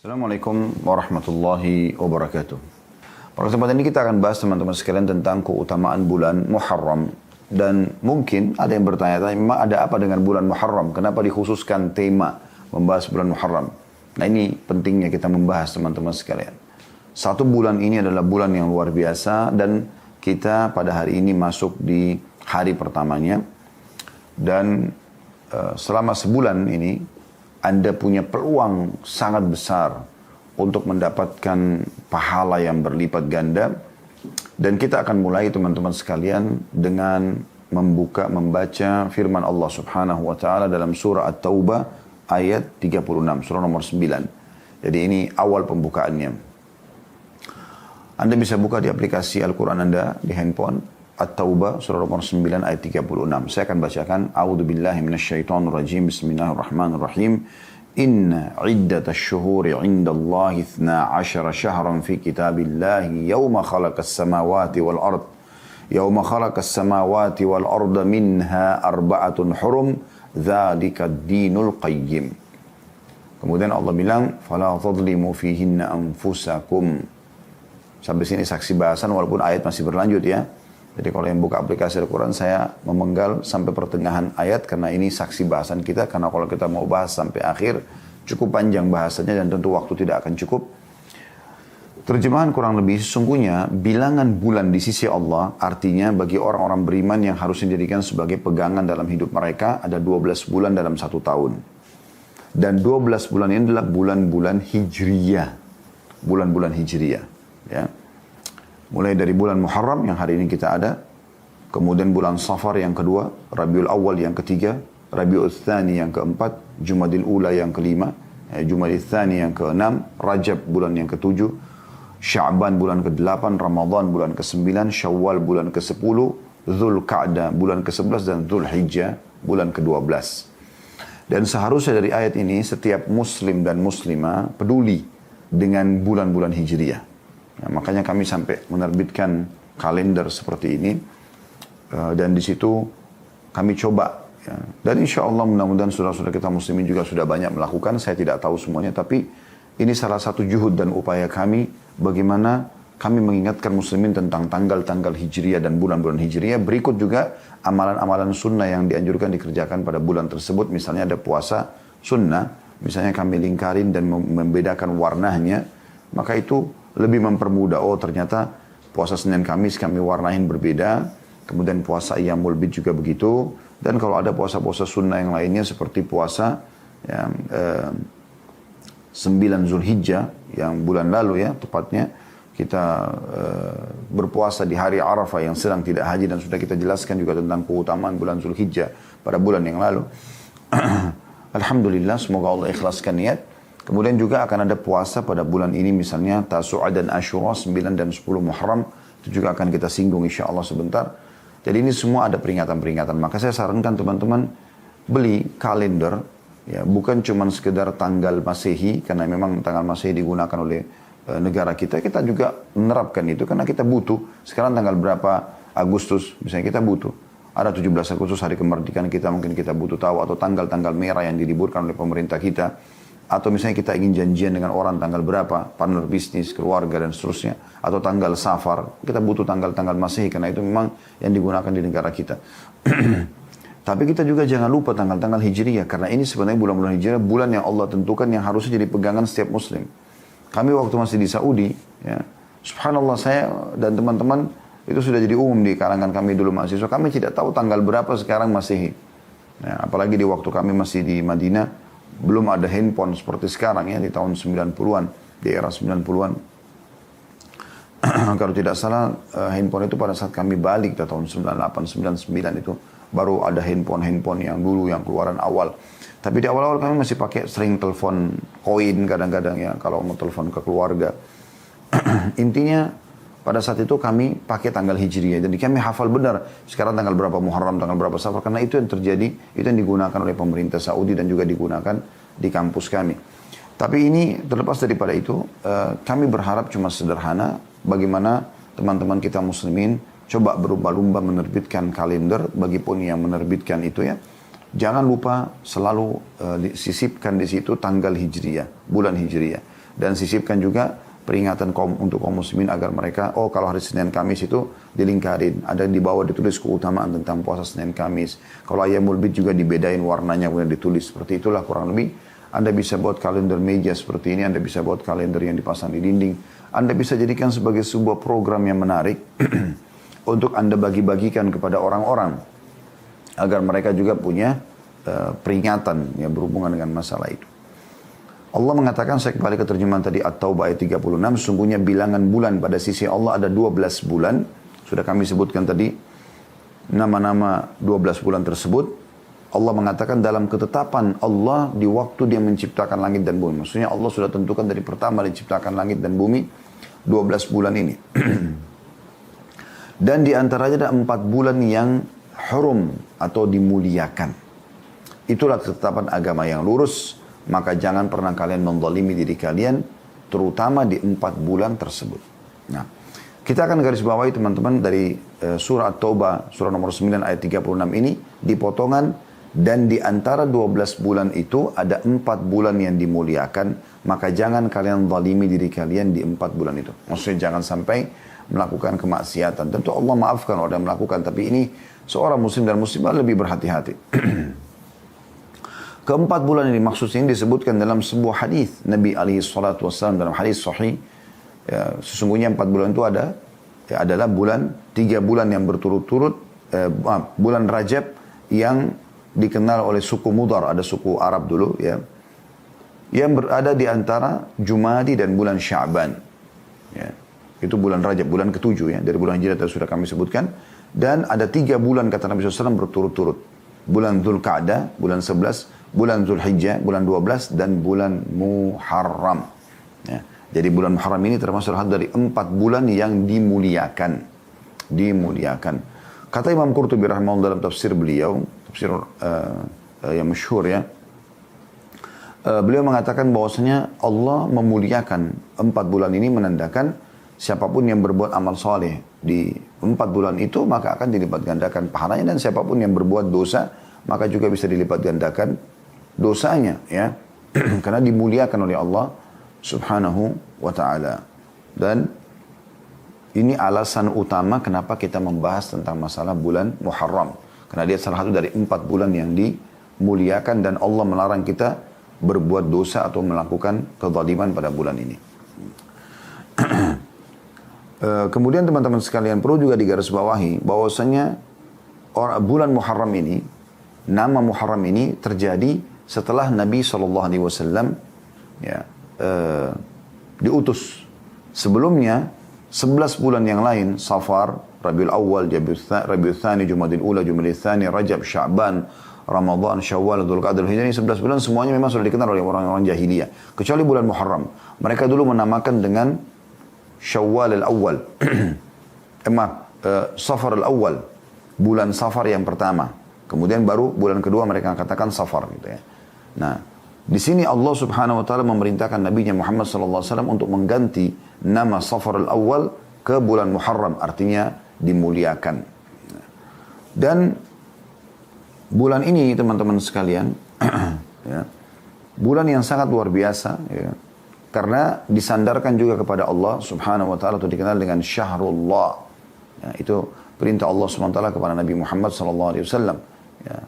Assalamualaikum warahmatullahi wabarakatuh. Pada kesempatan ini kita akan bahas teman-teman sekalian tentang keutamaan bulan Muharram. Dan mungkin ada yang bertanya-tanya, memang ada apa dengan bulan Muharram? Kenapa dikhususkan tema membahas bulan Muharram? Nah, ini pentingnya kita membahas teman-teman sekalian. Satu bulan ini adalah bulan yang luar biasa dan kita pada hari ini masuk di hari pertamanya. Dan selama sebulan ini Anda punya peluang sangat besar untuk mendapatkan pahala yang berlipat ganda. Dan kita akan mulai teman-teman sekalian dengan membaca firman Allah Subhanahu wa taala dalam surah At-Taubah ayat 36, surah nomor 9. Jadi ini awal pembukaannya. Anda bisa buka di aplikasi Al-Quran Anda di handphone. At-Taubah surah nomor 9 ayat 36. Saya akan bacakan. A'udzubillahi minasyaitonirrajim. Bismillahirrahmanirrahim. Inna iddatash syuhuri 'indallahi 12 syahran fi kitabillahi yawma khalaqas samawati wal ard. Yawma khalaqas samawati wal arda minha arba'atun hurum. Dzalika ad-dinul qayyim. Kemudian Allah bilang, "Fala tadhlimu fihinna anfusakum." Sampai sini saksi bahasan walaupun ayat masih berlanjut ya. Jadi kalau yang buka aplikasi Al-Quran, saya memenggal sampai pertengahan ayat karena ini saksi bahasan kita. Karena kalau kita mau bahas sampai akhir, cukup panjang bahasanya dan tentu waktu tidak akan cukup. Terjemahan kurang lebih, sesungguhnya bilangan bulan di sisi Allah, artinya bagi orang-orang beriman yang harus dijadikan sebagai pegangan dalam hidup mereka, ada 12 bulan dalam satu tahun. Dan 12 bulan ini adalah bulan-bulan Hijriyah. Bulan-bulan Hijriyah. Ya. Mulai dari bulan Muharram yang hari ini kita ada, kemudian bulan Safar yang kedua, Rabiul Awal yang ketiga, Rabiul Tsani yang keempat, Jumadil Ula yang kelima, Jumadil Tsani yang keenam, Rajab bulan yang ketujuh, Sya'ban bulan ke-8, Ramadan bulan ke-9, Syawal bulan ke-10, Dzulqa'dah bulan ke-11 dan Dzulhijjah bulan ke-12. Dan seharusnya dari ayat ini setiap muslim dan muslimah peduli dengan bulan-bulan Hijriyah. Nah, makanya kami sampai menerbitkan kalender seperti ini dan di situ kami coba ya. Dan insya Allah mudah-mudahan saudara-saudara kita muslimin juga sudah banyak melakukan. Saya tidak tahu semuanya, tapi ini salah satu juhud dan upaya kami bagaimana kami mengingatkan muslimin tentang tanggal-tanggal Hijriyah dan bulan-bulan Hijriyah. Berikut juga amalan-amalan sunnah yang dianjurkan dikerjakan pada bulan tersebut. Misalnya ada puasa sunnah, misalnya kami lingkarin dan membedakan warnanya, maka itu lebih mempermudah. Oh ternyata puasa Senin Kamis kami warnain berbeda. Kemudian puasa Ayyamul Bid juga begitu. Dan kalau ada puasa-puasa sunnah yang lainnya seperti puasa yang 9 Zulhijjah yang bulan lalu ya tepatnya. Kita berpuasa di hari Arafah yang sedang tidak haji dan sudah kita jelaskan juga tentang keutamaan bulan Zulhijjah pada bulan yang lalu. Alhamdulillah, semoga Allah ikhlaskan niat. Kemudian juga akan ada puasa pada bulan ini misalnya Tasu'a dan Asyura 9 dan 10 Muharram. Itu juga akan kita singgung insya Allah sebentar. Jadi ini semua ada peringatan-peringatan. Maka saya sarankan teman-teman beli kalender. Ya, bukan cuma sekedar tanggal Masehi. Karena memang tanggal Masehi digunakan oleh negara kita. Kita juga menerapkan itu karena kita butuh. Sekarang tanggal berapa Agustus misalnya kita butuh. Ada 17 Agustus hari kemerdekaan kita mungkin kita butuh tahu. Atau tanggal-tanggal merah yang diliburkan oleh pemerintah kita. Atau misalnya kita ingin janjian dengan orang tanggal berapa, partner bisnis, keluarga, dan seterusnya. Atau tanggal safar, kita butuh tanggal-tanggal Masehi, karena itu memang yang digunakan di negara kita. Tapi kita juga jangan lupa tanggal-tanggal Hijriyah, karena ini sebenarnya bulan-bulan Hijriyah, bulan yang Allah tentukan yang harusnya jadi pegangan setiap muslim. Kami waktu masih di Saudi, ya, subhanallah saya dan teman-teman, itu sudah jadi umum di kalangan kami dulu mahasiswa, kami tidak tahu tanggal berapa sekarang Masehi. Ya, apalagi di waktu kami masih di Madinah, belum ada handphone seperti sekarang ya di tahun 90-an, di era 90-an. Kalau tidak salah handphone itu pada saat kami balik di tahun 98, 99 itu baru ada handphone yang dulu yang keluaran awal. Tapi di awal-awal kami masih pakai sering telepon koin kadang-kadang ya kalau mau telepon ke keluarga. Intinya pada saat itu kami pakai tanggal Hijriyah. Jadi kami hafal benar sekarang tanggal berapa Muharram, tanggal berapa Safar. Karena itu yang terjadi, itu yang digunakan oleh pemerintah Saudi dan juga digunakan di kampus kami. Tapi ini terlepas daripada itu, kami berharap cuma sederhana bagaimana teman-teman kita muslimin coba berlomba-lomba menerbitkan kalender, bagipun yang menerbitkan itu ya. Jangan lupa selalu sisipkan di situ tanggal Hijriyah, bulan Hijriyah. Dan sisipkan juga peringatan untuk kaum muslimin agar mereka, kalau hari Senin Kamis itu dilingkarin. Ada di bawah ditulis keutamaan tentang puasa Senin Kamis. Kalau Ayyamul Bid juga dibedain warnanya kemudian ditulis. Seperti itulah kurang lebih. Anda bisa buat kalender meja seperti ini. Anda bisa buat kalender yang dipasang di dinding. Anda bisa jadikan sebagai sebuah program yang menarik untuk Anda bagi-bagikan kepada orang-orang. Agar mereka juga punya peringatan yang berhubungan dengan masalah itu. Allah mengatakan, saya kembali ke terjemahan tadi At-Taubah ayat 36, sungguhnya bilangan bulan pada sisi Allah ada 12 bulan. Sudah kami sebutkan tadi nama-nama 12 bulan tersebut. Allah mengatakan dalam ketetapan Allah di waktu dia menciptakan langit dan bumi. Maksudnya Allah sudah tentukan dari pertama diciptakan langit dan bumi 12 bulan ini. Dan di antaranya ada 4 bulan yang hurum atau dimuliakan. Itulah ketetapan agama yang lurus. Maka jangan pernah kalian menzalimi diri kalian, terutama di 4 bulan tersebut. Nah, kita akan garis bawahi teman-teman dari surah At-Taubah, surah nomor 9 ayat 36 ini, dipotongan, dan di antara 12 bulan itu ada 4 bulan yang dimuliakan, maka jangan kalian zalimi diri kalian di 4 bulan itu. Maksudnya jangan sampai melakukan kemaksiatan. Tentu Allah maafkan orang yang melakukan, tapi ini seorang muslim dan muslimah lebih berhati-hati. Keempat bulan ini maksudnya ini disebutkan dalam sebuah hadis Nabi SAW dalam hadis sahih. Ya, sesungguhnya 4 bulan itu adalah 3 bulan yang berturut-turut, bulan Rajab yang dikenal oleh suku Mudar, ada suku Arab dulu ya, yang berada di antara Jumadi dan bulan Sya'ban. Ya, itu bulan Rajab, bulan ke-7 ya, dari bulan Hijrah sudah kami sebutkan. Dan ada 3 bulan kata Nabi SAW berturut-turut. Bulan Dzulqa'dah, bulan 11, bulan Dzulhijjah, bulan 12, dan bulan Muharram. Ya. Jadi bulan Muharram ini termasuk dari 4 bulan yang dimuliakan. Dimuliakan. Kata Imam Qurtubi rahimahullah dalam tafsir beliau, tafsir yang masyhur ya. Beliau mengatakan bahwasanya Allah memuliakan 4 bulan ini menandakan siapapun yang berbuat amal soleh di 4 bulan itu maka akan dilipat gandakan pahalanya, dan siapapun yang berbuat dosa maka juga bisa dilipat gandakan dosanya ya. Karena dimuliakan oleh Allah Subhanahu wa ta'ala. Dan ini alasan utama kenapa kita membahas tentang masalah bulan Muharram. Karena dia salah satu dari 4 bulan yang dimuliakan, dan Allah melarang kita berbuat dosa atau melakukan kezaliman pada bulan ini. Kemudian teman-teman sekalian perlu juga digarisbawahi bahwasanya bulan Muharram ini, nama Muharram ini terjadi setelah Nabi SAW ya, diutus. Sebelumnya 11 bulan yang lain, Safar, Rabiul Awal, Rabiul Thani, Jumadil Ula, Jumadil Thani, Rajab, Sya'ban, Ramadan, Syawal, Dzulqa'dah, Hijrah, ini 11 bulan semuanya memang sudah dikenal oleh orang-orang jahiliyah. Kecuali bulan Muharram. Mereka dulu menamakan dengan Syawal al-Awwal. Safar al-Awwal. Bulan Safar yang pertama. Kemudian baru bulan kedua mereka katakan Safar gitu ya. Nah, di sini Allah Subhanahu wa taala memerintahkan Nabi Muhammad sallallahu alaihi wasallam untuk mengganti nama Safar al-Awwal ke bulan Muharram, artinya dimuliakan. Dan bulan ini teman-teman sekalian ya, bulan yang sangat luar biasa ya, karena disandarkan juga kepada Allah Subhanahu wa taala atau dikenal dengan Syahrullah. Ya, itu perintah Allah Subhanahu wa taala kepada Nabi Muhammad sallallahu alaihi wasallam. Ya.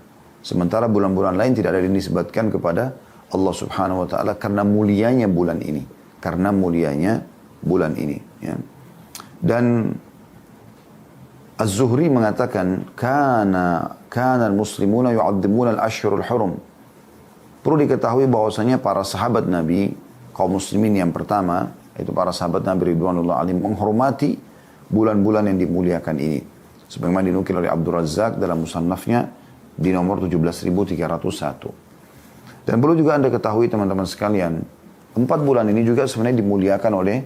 Sementara bulan-bulan lain tidak ada yang disebutkan kepada Allah Subhanahu wa taala karena mulianya bulan ini. Karena mulianya bulan ini, ya. Dan Az-Zuhri mengatakan kana al-muslimuna yu'azzimuna al-ashhurul hurum. Perlu diketahui bahwasanya para sahabat Nabi, kaum muslimin yang pertama, itu para sahabat Nabi ridwanullah alaihim, menghormati bulan-bulan yang dimuliakan ini. Sebagaimana dinukil oleh Abdul Razzaq dalam musannafnya di nomor 17.301. Dan perlu juga Anda ketahui teman-teman sekalian, 4 bulan ini juga sebenarnya dimuliakan oleh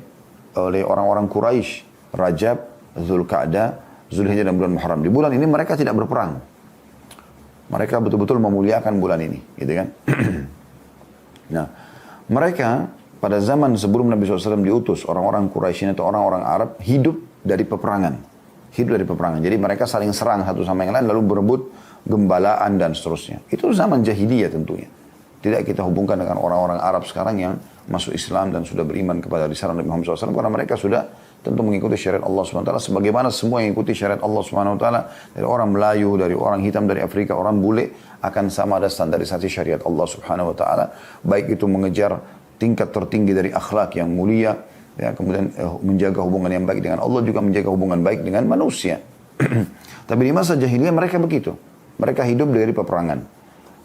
orang-orang Quraisy, Rajab, Dzulqa'dah, Dzulhijjah dan bulan Muharram. Di bulan ini mereka tidak berperang. Mereka betul-betul memuliakan bulan ini, gitu kan? Nah, mereka pada zaman sebelum Nabi SAW diutus, orang-orang Quraisy atau orang-orang Arab hidup dari peperangan. Hidup dari peperangan. Jadi mereka saling serang satu sama yang lain lalu berebut gembalaan dan seterusnya. Itu zaman jahiliyah tentunya. Tidak kita hubungkan dengan orang-orang Arab sekarang yang masuk Islam dan sudah beriman kepada risalah Nabi Muhammad SAW, karena mereka sudah tentu mengikuti syariat Allah SWT, sebagaimana semua yang ikuti syariat Allah SWT, dari orang Melayu, dari orang hitam, dari Afrika, orang bule, akan sama ada standarisasi syariat Allah SWT, baik itu mengejar tingkat tertinggi dari akhlak yang mulia, ya, kemudian menjaga hubungan yang baik dengan Allah, juga menjaga hubungan baik dengan manusia. Tapi di masa jahiliyah mereka begitu, mereka hidup dari peperangan.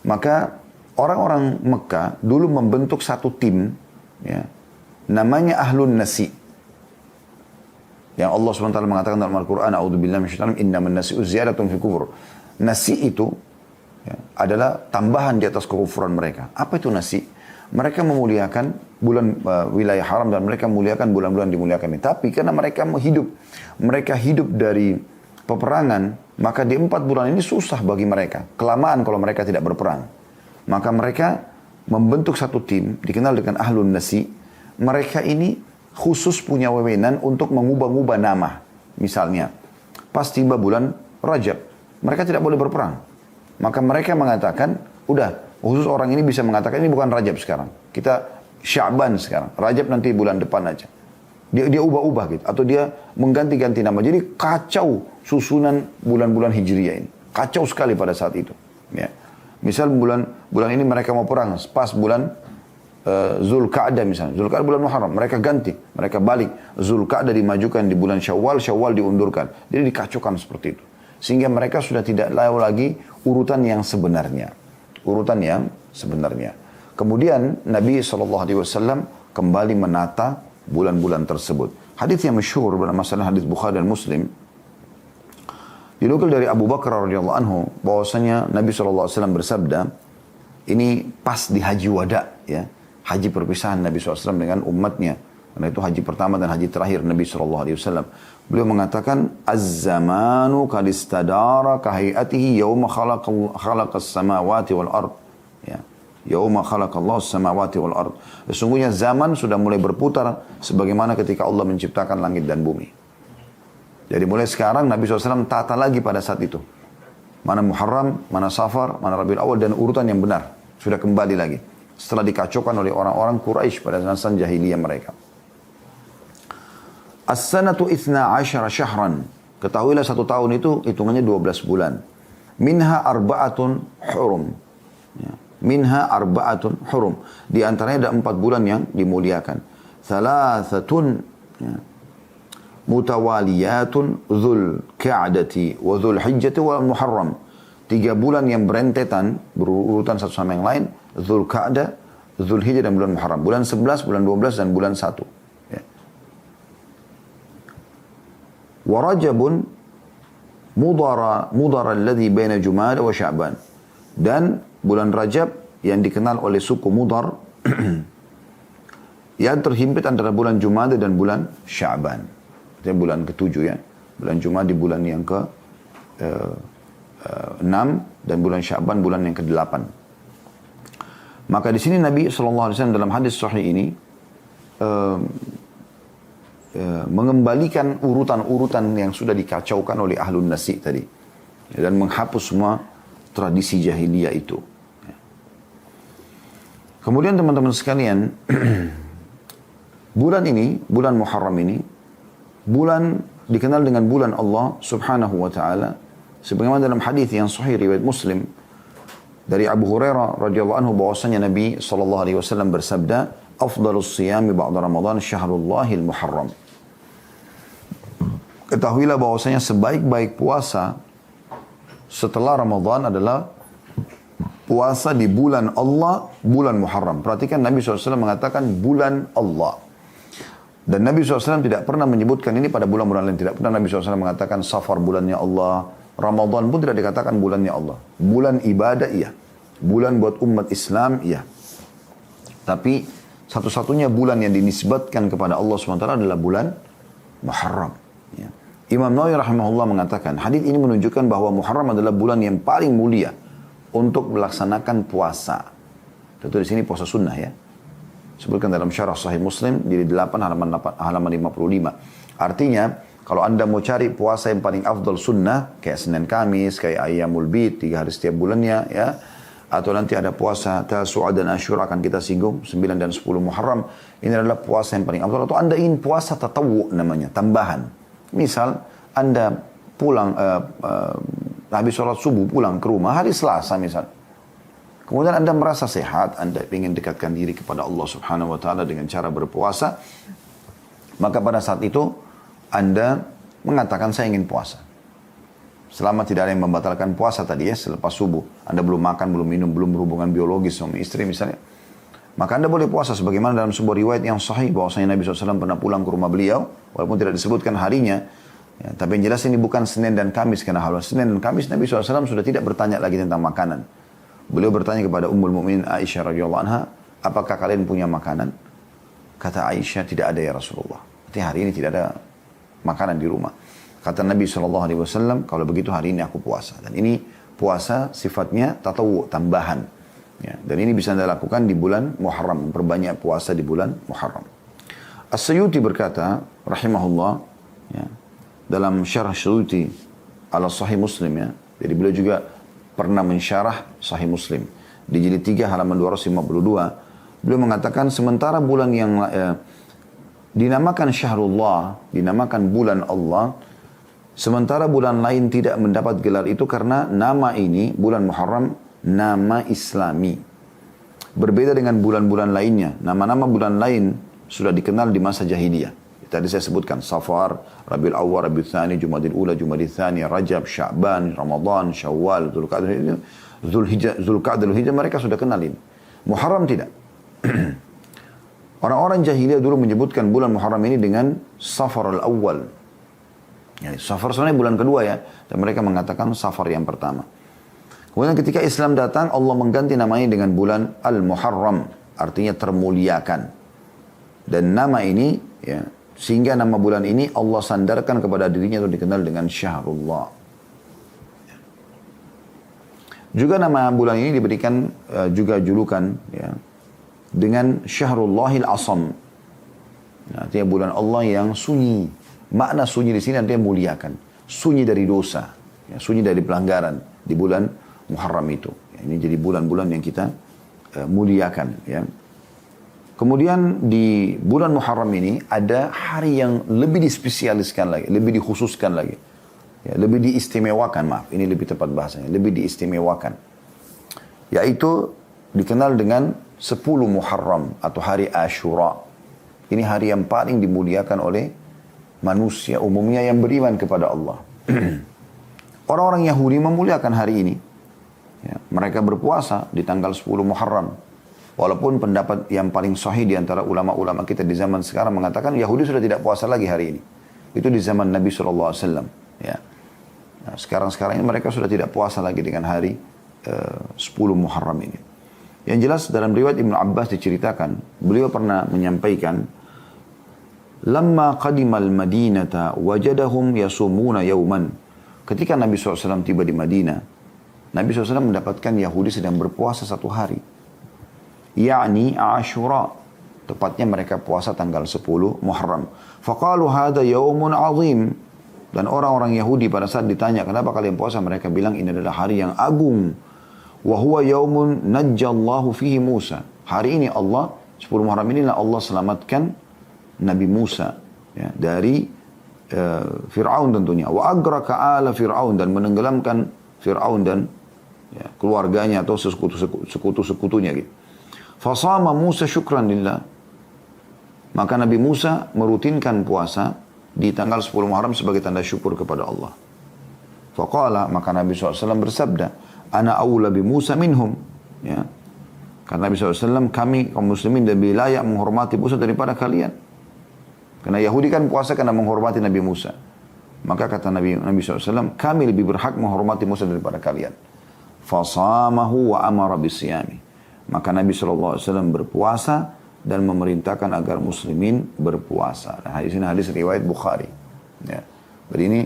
Maka orang-orang Mekah dulu membentuk satu tim, ya, namanya Ahlun Nasi. Yang Allah SWT mengatakan dalam Al-Quran, A'udzubillahi minasyaitonir rajim, innaman nasi'u ziyadatun fi kufur. Nasi itu, ya, adalah tambahan di atas kekufuran mereka. Apa itu nasi? Mereka memuliakan bulan wilayah haram dan mereka memuliakan bulan-bulan dimuliakan ini. Tapi karena mereka hidup dari peperangan, maka di 4 bulan ini susah bagi mereka. Kelamaan kalau mereka tidak berperang. Maka mereka membentuk satu tim, dikenal dengan Ahlun Nasi. Mereka ini khusus punya wewenang untuk mengubah-ubah nama. Misalnya, pas tiba bulan Rajab, mereka tidak boleh berperang. Maka mereka mengatakan, udah, khusus orang ini bisa mengatakan, ini bukan Rajab sekarang. Kita Sya'ban sekarang. Rajab nanti bulan depan aja. Dia ubah-ubah gitu. Atau dia mengganti-ganti nama. Jadi kacau susunan bulan-bulan Hijriyah ini. Kacau sekali pada saat itu. Ya. Misal bulan ini mereka mau perang. Pas bulan Zulqa'dah misalnya. Zulqa'dah bulan Muharram. Mereka ganti. Mereka balik. Zulqa'dah dimajukan di bulan Syawal. Syawal diundurkan. Jadi dikacaukan seperti itu. Sehingga mereka sudah tidak tahu lagi urutan yang sebenarnya. Urutan yang sebenarnya. Kemudian Nabi SAW kembali menata bulan-bulan tersebut. Hadis yang masyhur dalam masalah hadis Bukhari dan Muslim. Dinukil dari Abu Bakar radhiyallahu anhu bahwasanya Nabi SAW bersabda, ini pas di haji wada, ya. Haji perpisahan Nabi SAW dengan umatnya. Karena itu haji pertama dan haji terakhir Nabi SAW. Beliau mengatakan, Az-zamanu kalistadara kahayatihi yawma khalaqas samawati wal ard. Ya. Yawma khalaqallahu samawati wal ard. Sesungguhnya zaman sudah mulai berputar sebagaimana ketika Allah menciptakan langit dan bumi. Jadi mulai sekarang Nabi SAW tata lagi pada saat itu. Mana Muharram, mana Safar, mana Rabiul Awal, dan urutan yang benar. Sudah kembali lagi. Setelah dikacaukan oleh orang-orang Quraisy pada masa jahiliyah mereka. As-sanatu 12 syahran. Ketahuilah 1 tahun itu hitungannya 12 bulan. Minha arba'atun hurum. Ya. Minha arba'atun hurum. Di antaranya ada 4 bulan yang dimuliakan. Thalathatun, ya, mutawaliyatun Dhul Qa'dati wa Dhul Hijjati wa Muharram. 3 bulan yang berentetan, berurutan satu sama yang lain. Dhul Qa'dah, Dhul Hijjah dan bulan Muharram. Bulan 11, bulan 12 dan bulan 1. Ya. Wa Rajabun mudara alladhi baina Jumada wa Sya'ban. Dan bulan Rajab yang dikenal oleh suku Mudar yang terhimpit antara bulan Jumada dan bulan Sya'ban. Itu bulan ke-7 ya. Bulan Jumada di bulan yang ke-6 dan bulan Sya'ban bulan yang ke-8. Maka di sini Nabi SAW dalam hadis sahih ini mengembalikan urutan-urutan yang sudah dikacaukan oleh Ahlun Nasi tadi. Dan menghapus semua tradisi jahiliyah itu. Kemudian teman-teman sekalian, bulan ini, bulan Muharram ini, bulan dikenal dengan bulan Allah Subhanahu wa taala sebagaimana dalam hadis yang sahih riwayat Muslim dari Abu Hurairah radhiyallahu anhu bahwasanya Nabi sallallahu alaihi wasallam bersabda, "Afdhalus shiyami ba'da Ramadan syahrullahil Muharram." Ketahuilah bahwasanya sebaik-baik puasa setelah Ramadan adalah puasa di bulan Allah, bulan Muharram. Perhatikan Nabi SAW mengatakan bulan Allah. Dan Nabi SAW tidak pernah menyebutkan ini pada bulan-bulan lain. Tidak pernah Nabi SAW mengatakan Safar bulannya Allah. Ramadan pun tidak dikatakan bulannya Allah. Bulan ibadah iya. Bulan buat umat Islam iya. Tapi satu-satunya bulan yang dinisbatkan kepada Allah SWT adalah bulan Muharram. Ya. Imam Nawawi rahimahullah mengatakan, hadis ini menunjukkan bahwa Muharram adalah bulan yang paling mulia untuk melaksanakan puasa. Tentu di sini puasa sunnah ya. Sebutkan dalam syarah Sahih Muslim di 8 halaman 55. Artinya, kalau Anda mau cari puasa yang paling afdal sunnah, kayak Senin Kamis, kayak Ayyamul Bid, 3 hari setiap bulannya ya, atau nanti ada puasa Tasu'a dan Asyura akan kita singgung 9 dan 10 Muharram. Ini adalah puasa yang paling afdal. Atau Anda ingin puasa tatawwu namanya, tambahan. Misal Anda pulang habis sholat subuh pulang ke rumah hari Selasa misal. Kemudian Anda merasa sehat, Anda ingin dekatkan diri kepada Allah Subhanahu wa taala dengan cara berpuasa. Maka pada saat itu Anda mengatakan saya ingin puasa. Selama tidak ada yang membatalkan puasa tadi ya, selepas subuh. Anda belum makan, belum minum, belum berhubungan biologis suami istri misalnya. Maka Anda boleh puasa sebagaimana dalam sebuah riwayat yang sahih bahwasanya Nabi SAW pernah pulang ke rumah beliau. Walaupun tidak disebutkan harinya. Ya, tapi yang jelas ini bukan Senin dan Kamis. Karena hal Senin dan Kamis Nabi SAW sudah tidak bertanya lagi tentang makanan. Beliau bertanya kepada Ummul Mukminin Aisyah radhiyallahu anha, apakah kalian punya makanan? Kata Aisyah, tidak ada ya Rasulullah. Artinya hari ini tidak ada makanan di rumah. Kata Nabi SAW, kalau begitu hari ini aku puasa. Dan ini puasa sifatnya tatawu, tambahan. Ya, dan ini bisa Anda lakukan di bulan Muharram. Memperbanyak puasa di bulan Muharram. As-Suyuti berkata, rahimahullah, ya, dalam syarah Suyuti ala Sahih Muslim. Ya, jadi beliau juga pernah mensyarah Sahih Muslim. Di jilid 3 halaman 252, beliau mengatakan sementara bulan yang dinamakan Syahrullah, dinamakan bulan Allah, sementara bulan lain tidak mendapat gelar itu karena nama ini, bulan Muharram, nama Islami. Berbeda dengan bulan-bulan lainnya. Nama-nama bulan lain sudah dikenal di masa jahiliyah. Tadi saya sebutkan Safar, Rabiul Awwal, Rabiul Tsani, Jumadil Ula, Jumadil Tsani, Rajab, Sya'ban, Ramadan, Syawal, Zulqa'dah, Zulhijjah, mereka sudah kenalin. Muharram tidak. Orang-orang jahiliyah dulu menyebutkan bulan Muharram ini dengan Safar al-Awwal. Ya, Safar sebenarnya bulan kedua ya. Dan mereka mengatakan Safar yang pertama. Kemudian ketika Islam datang, Allah mengganti namanya dengan bulan Al-Muharram. Artinya termuliakan. Dan nama ini, ya, sehingga nama bulan ini Allah sandarkan kepada dirinya itu dikenal dengan Syahrullah. Juga nama bulan ini diberikan juga julukan ya, dengan Syahrullahil Asam. Artinya bulan Allah yang sunyi. Makna sunyi di sini artinya muliakan. Sunyi dari dosa. Ya, sunyi dari pelanggaran. Di bulan Muharram itu. Ya, ini jadi bulan-bulan yang kita muliakan. Ya. Kemudian di bulan Muharram ini ada hari yang lebih dispesialiskan lagi. Lebih dikhususkan lagi. Ya, lebih diistimewakan. Maaf, ini lebih tepat bahasanya. Lebih diistimewakan. Yaitu dikenal dengan 10 Muharram atau hari Asyura. Ini hari yang paling dimuliakan oleh manusia umumnya yang beriman kepada Allah. Orang-orang Yahudi memuliakan hari ini. Ya, mereka berpuasa di tanggal 10 Muharram. Walaupun pendapat yang paling sahih di antara ulama-ulama kita di zaman sekarang mengatakan Yahudi sudah tidak puasa lagi hari ini. Itu di zaman Nabi SAW. Ya. Nah, sekarang ini mereka sudah tidak puasa lagi dengan hari 10 Muharram ini. Yang jelas dalam riwayat Ibnu Abbas diceritakan, beliau pernah menyampaikan, Lamma qadimal madinata wajadahum yasumuna yauman. Ketika Nabi SAW tiba di Madinah, Nabi SAW mendapatkan Yahudi sedang berpuasa satu hari. Ya'ni Ashura. Tepatnya mereka puasa tanggal 10 Muharram. Faqalu hadha yaumun azim. Dan orang-orang Yahudi pada saat ditanya, kenapa kalian puasa? Mereka bilang ini adalah hari yang agung. Wa huwa yaumun najjallahu fihi Musa. Hari ini Allah, 10 Muharram inilah Allah selamatkan Nabi Musa ya, dari Fir'aun tentunya. Wa agraka ala Fir'aun, dan menenggelamkan Fir'aun dan ya, keluarganya atau sekutu-sekutunya gitu. Fasama Musa syukran lillah. Maka Nabi Musa merutinkan puasa di tanggal 10 Muharram sebagai tanda syukur kepada Allah. Faqala, maka Nabi SAW bersabda, Ana awla bi Musa minhum. Ya. Karena Nabi SAW, kami kaum muslimin lebih layak menghormati Musa daripada kalian. Karena Yahudi kan puasa karena menghormati Nabi Musa. Maka kata Nabi SAW, kami lebih berhak menghormati Musa daripada kalian. Fasamahu wa amara bisyami. Maka Nabi SAW berpuasa dan memerintahkan agar muslimin berpuasa. Nah, hadis ini hadis riwayat Bukhari. Ya. Jadi ini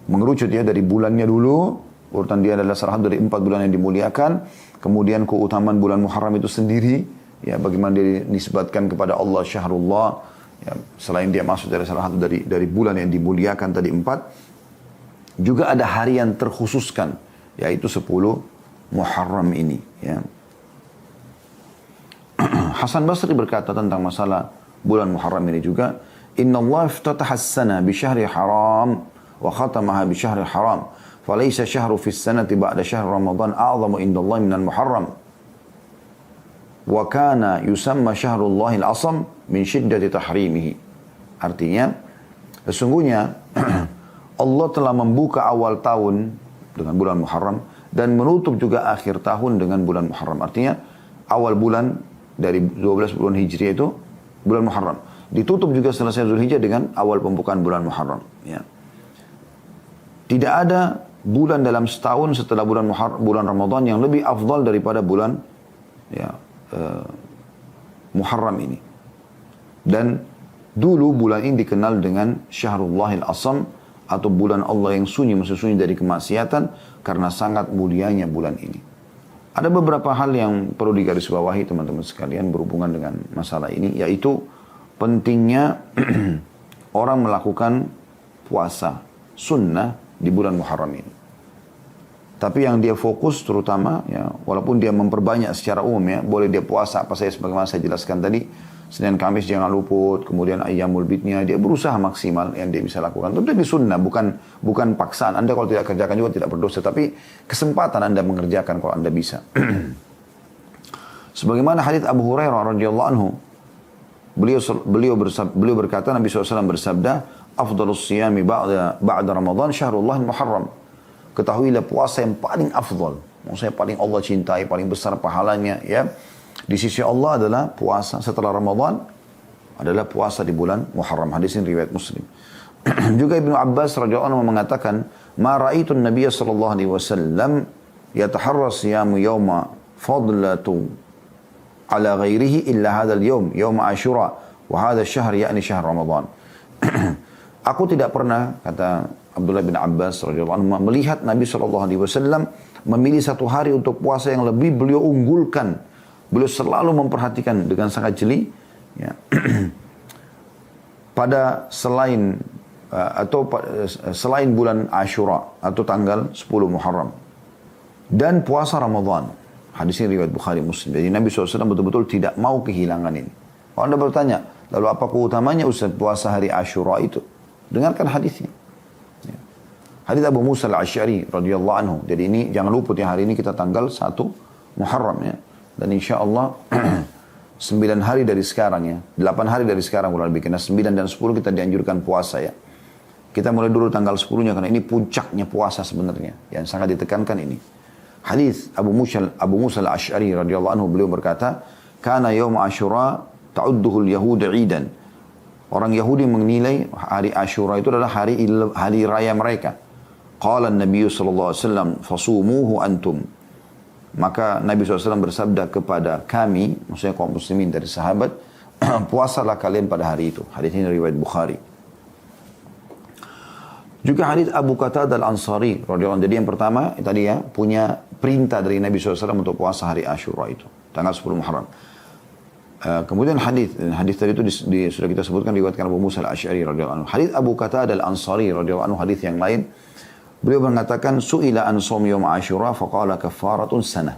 mengerucut ya dari bulannya dulu. Urutan dia adalah salah satu dari 4 bulan yang dimuliakan. Kemudian keutamaan bulan Muharram itu sendiri. Ya, bagaimana dia dinisbatkan kepada Allah Syahrullah. Ya, selain dia masuk dari salah satu dari bulan yang dimuliakan tadi 4, juga ada hari yang terkhususkan, yaitu 10 Muharram ini. Ya. Hasan Basri berkata tentang masalah bulan Muharram ini juga, Inna Allah iftataha as-sana bi syahri haram wa khatamaha bi syahri haram. Falaysa syahru fi as-sanati ba'da syahr Ramadan a'zamu indallahi minal Muharram. Wa kana yusamma syahrullahi al-asam min syiddati tahrimihi. Artinya, sesungguhnya Allah telah membuka awal tahun dengan bulan Muharram dan menutup juga akhir tahun dengan bulan Muharram. Artinya, awal bulan dari 12 bulan Hijriah itu bulan Muharram. Ditutup juga selesai Zulhijjah dengan awal pembukaan bulan Muharram. Ya. Tidak ada bulan dalam setahun setelah bulan Ramadan yang lebih afdal daripada bulan Muharram ini. Dan dulu bulan ini dikenal dengan Syahrullahil Asam atau bulan Allah yang sunyi, sunyi dari kemaksiatan karena sangat mulianya bulan ini. Ada beberapa hal yang perlu digarisbawahi teman-teman sekalian berhubungan dengan masalah ini, yaitu pentingnya orang melakukan puasa sunnah di bulan Muharram ini. Tapi yang dia fokus terutama, ya, walaupun dia memperbanyak secara umum ya, boleh dia puasa apa saja sebagaimana saya jelaskan tadi, Senin Kamis jangan luput, kemudian Ayyamul Bidnya, dia berusaha maksimal yang dia bisa lakukan. Tentu ini sunnah, bukan paksaan. Anda kalau tidak kerjakan juga tidak berdosa, tapi kesempatan Anda mengerjakan kalau Anda bisa. Sebagaimana hadits Abu Hurairah radhiyallahu anhu, beliau berkata, Nabi SAW bersabda, afdalus siyami ba'da Ramadan syahrullah Muharram. Ketahuilah puasa yang paling afdal, maksudnya paling Allah cintai, paling besar pahalanya ya di sisi Allah adalah puasa setelah Ramadan, adalah puasa di bulan Muharram. Hadis ini riwayat Muslim. Juga Ibnu Abbas radhiyallahu anhu mengatakan, "Ma ra'aitu an-nabiy sallallahu alaihi wasallam yataharra siyamu yawma fadlatu ala ghairihi illa hadzal yawm, yawm Asyura, wa hadha asy-syahr ya'ni syahr Ramadan." Aku tidak pernah, kata Abdullah bin Abbas radhiyallahu anhu, melihat Nabi sallallahu alaihi wasallam memilih satu hari untuk puasa yang lebih beliau unggulkan. Beliau selalu memperhatikan dengan sangat jeli ya, pada selain bulan Asyura atau tanggal 10 Muharram dan puasa Ramadan. Hadis ini riwayat Bukhari Muslim. Jadi Nabi SAW betul-betul tidak mau kehilangan ini. Kalau Anda bertanya, lalu apa keutamanya Ustaz puasa hari Asyura itu? Dengarkan hadisnya. Ya. Hadis Abu Musa al-Asy'ari radhiyallahu anhu. Jadi ini jangan luput ya, hari ini kita tanggal 1 Muharram ya. Dan insya Allah 9 hari dari sekarang ya, 8 hari dari sekarang kurang lebih, karena 9 dan 10 kita dianjurkan puasa ya. Kita mulai dulu tanggal 10-nya karena ini puncaknya puasa sebenarnya, yang sangat ditekankan ini. Hadis Abu Musa al-Asy'ari radhiyallahu anhu, beliau berkata, "Kana yaum Asyura ta'udduhu al-yahud 'idan." Orang Yahudi menilai hari Asyura itu adalah hari raya mereka. Qala an-nabiy sallallahu alaihi wasallam, "Fasumuhu antum." Maka Nabi SAW bersabda kepada kami, maksudnya kaum muslimin dari sahabat, puasalah kalian pada hari itu. Hadis ini riwayat Bukhari. Juga hadis Abu Qatadah al-Ansari radhiyallahu anhu. Jadi yang pertama tadi ya, punya perintah dari Nabi SAW untuk puasa hari Asyura itu, tanggal 10 Muharram. Kemudian hadis tadi itu sudah kita sebutkan riwayatkan Abu Musa al-Asy'ari radhiyallahu anhu. Hadis Abu Qatadah al-Ansari radhiyallahu anhu, hadis yang lain, beliau mengatakan, su'ila an shaum yaum Asyura faqala kaffaratun sanah.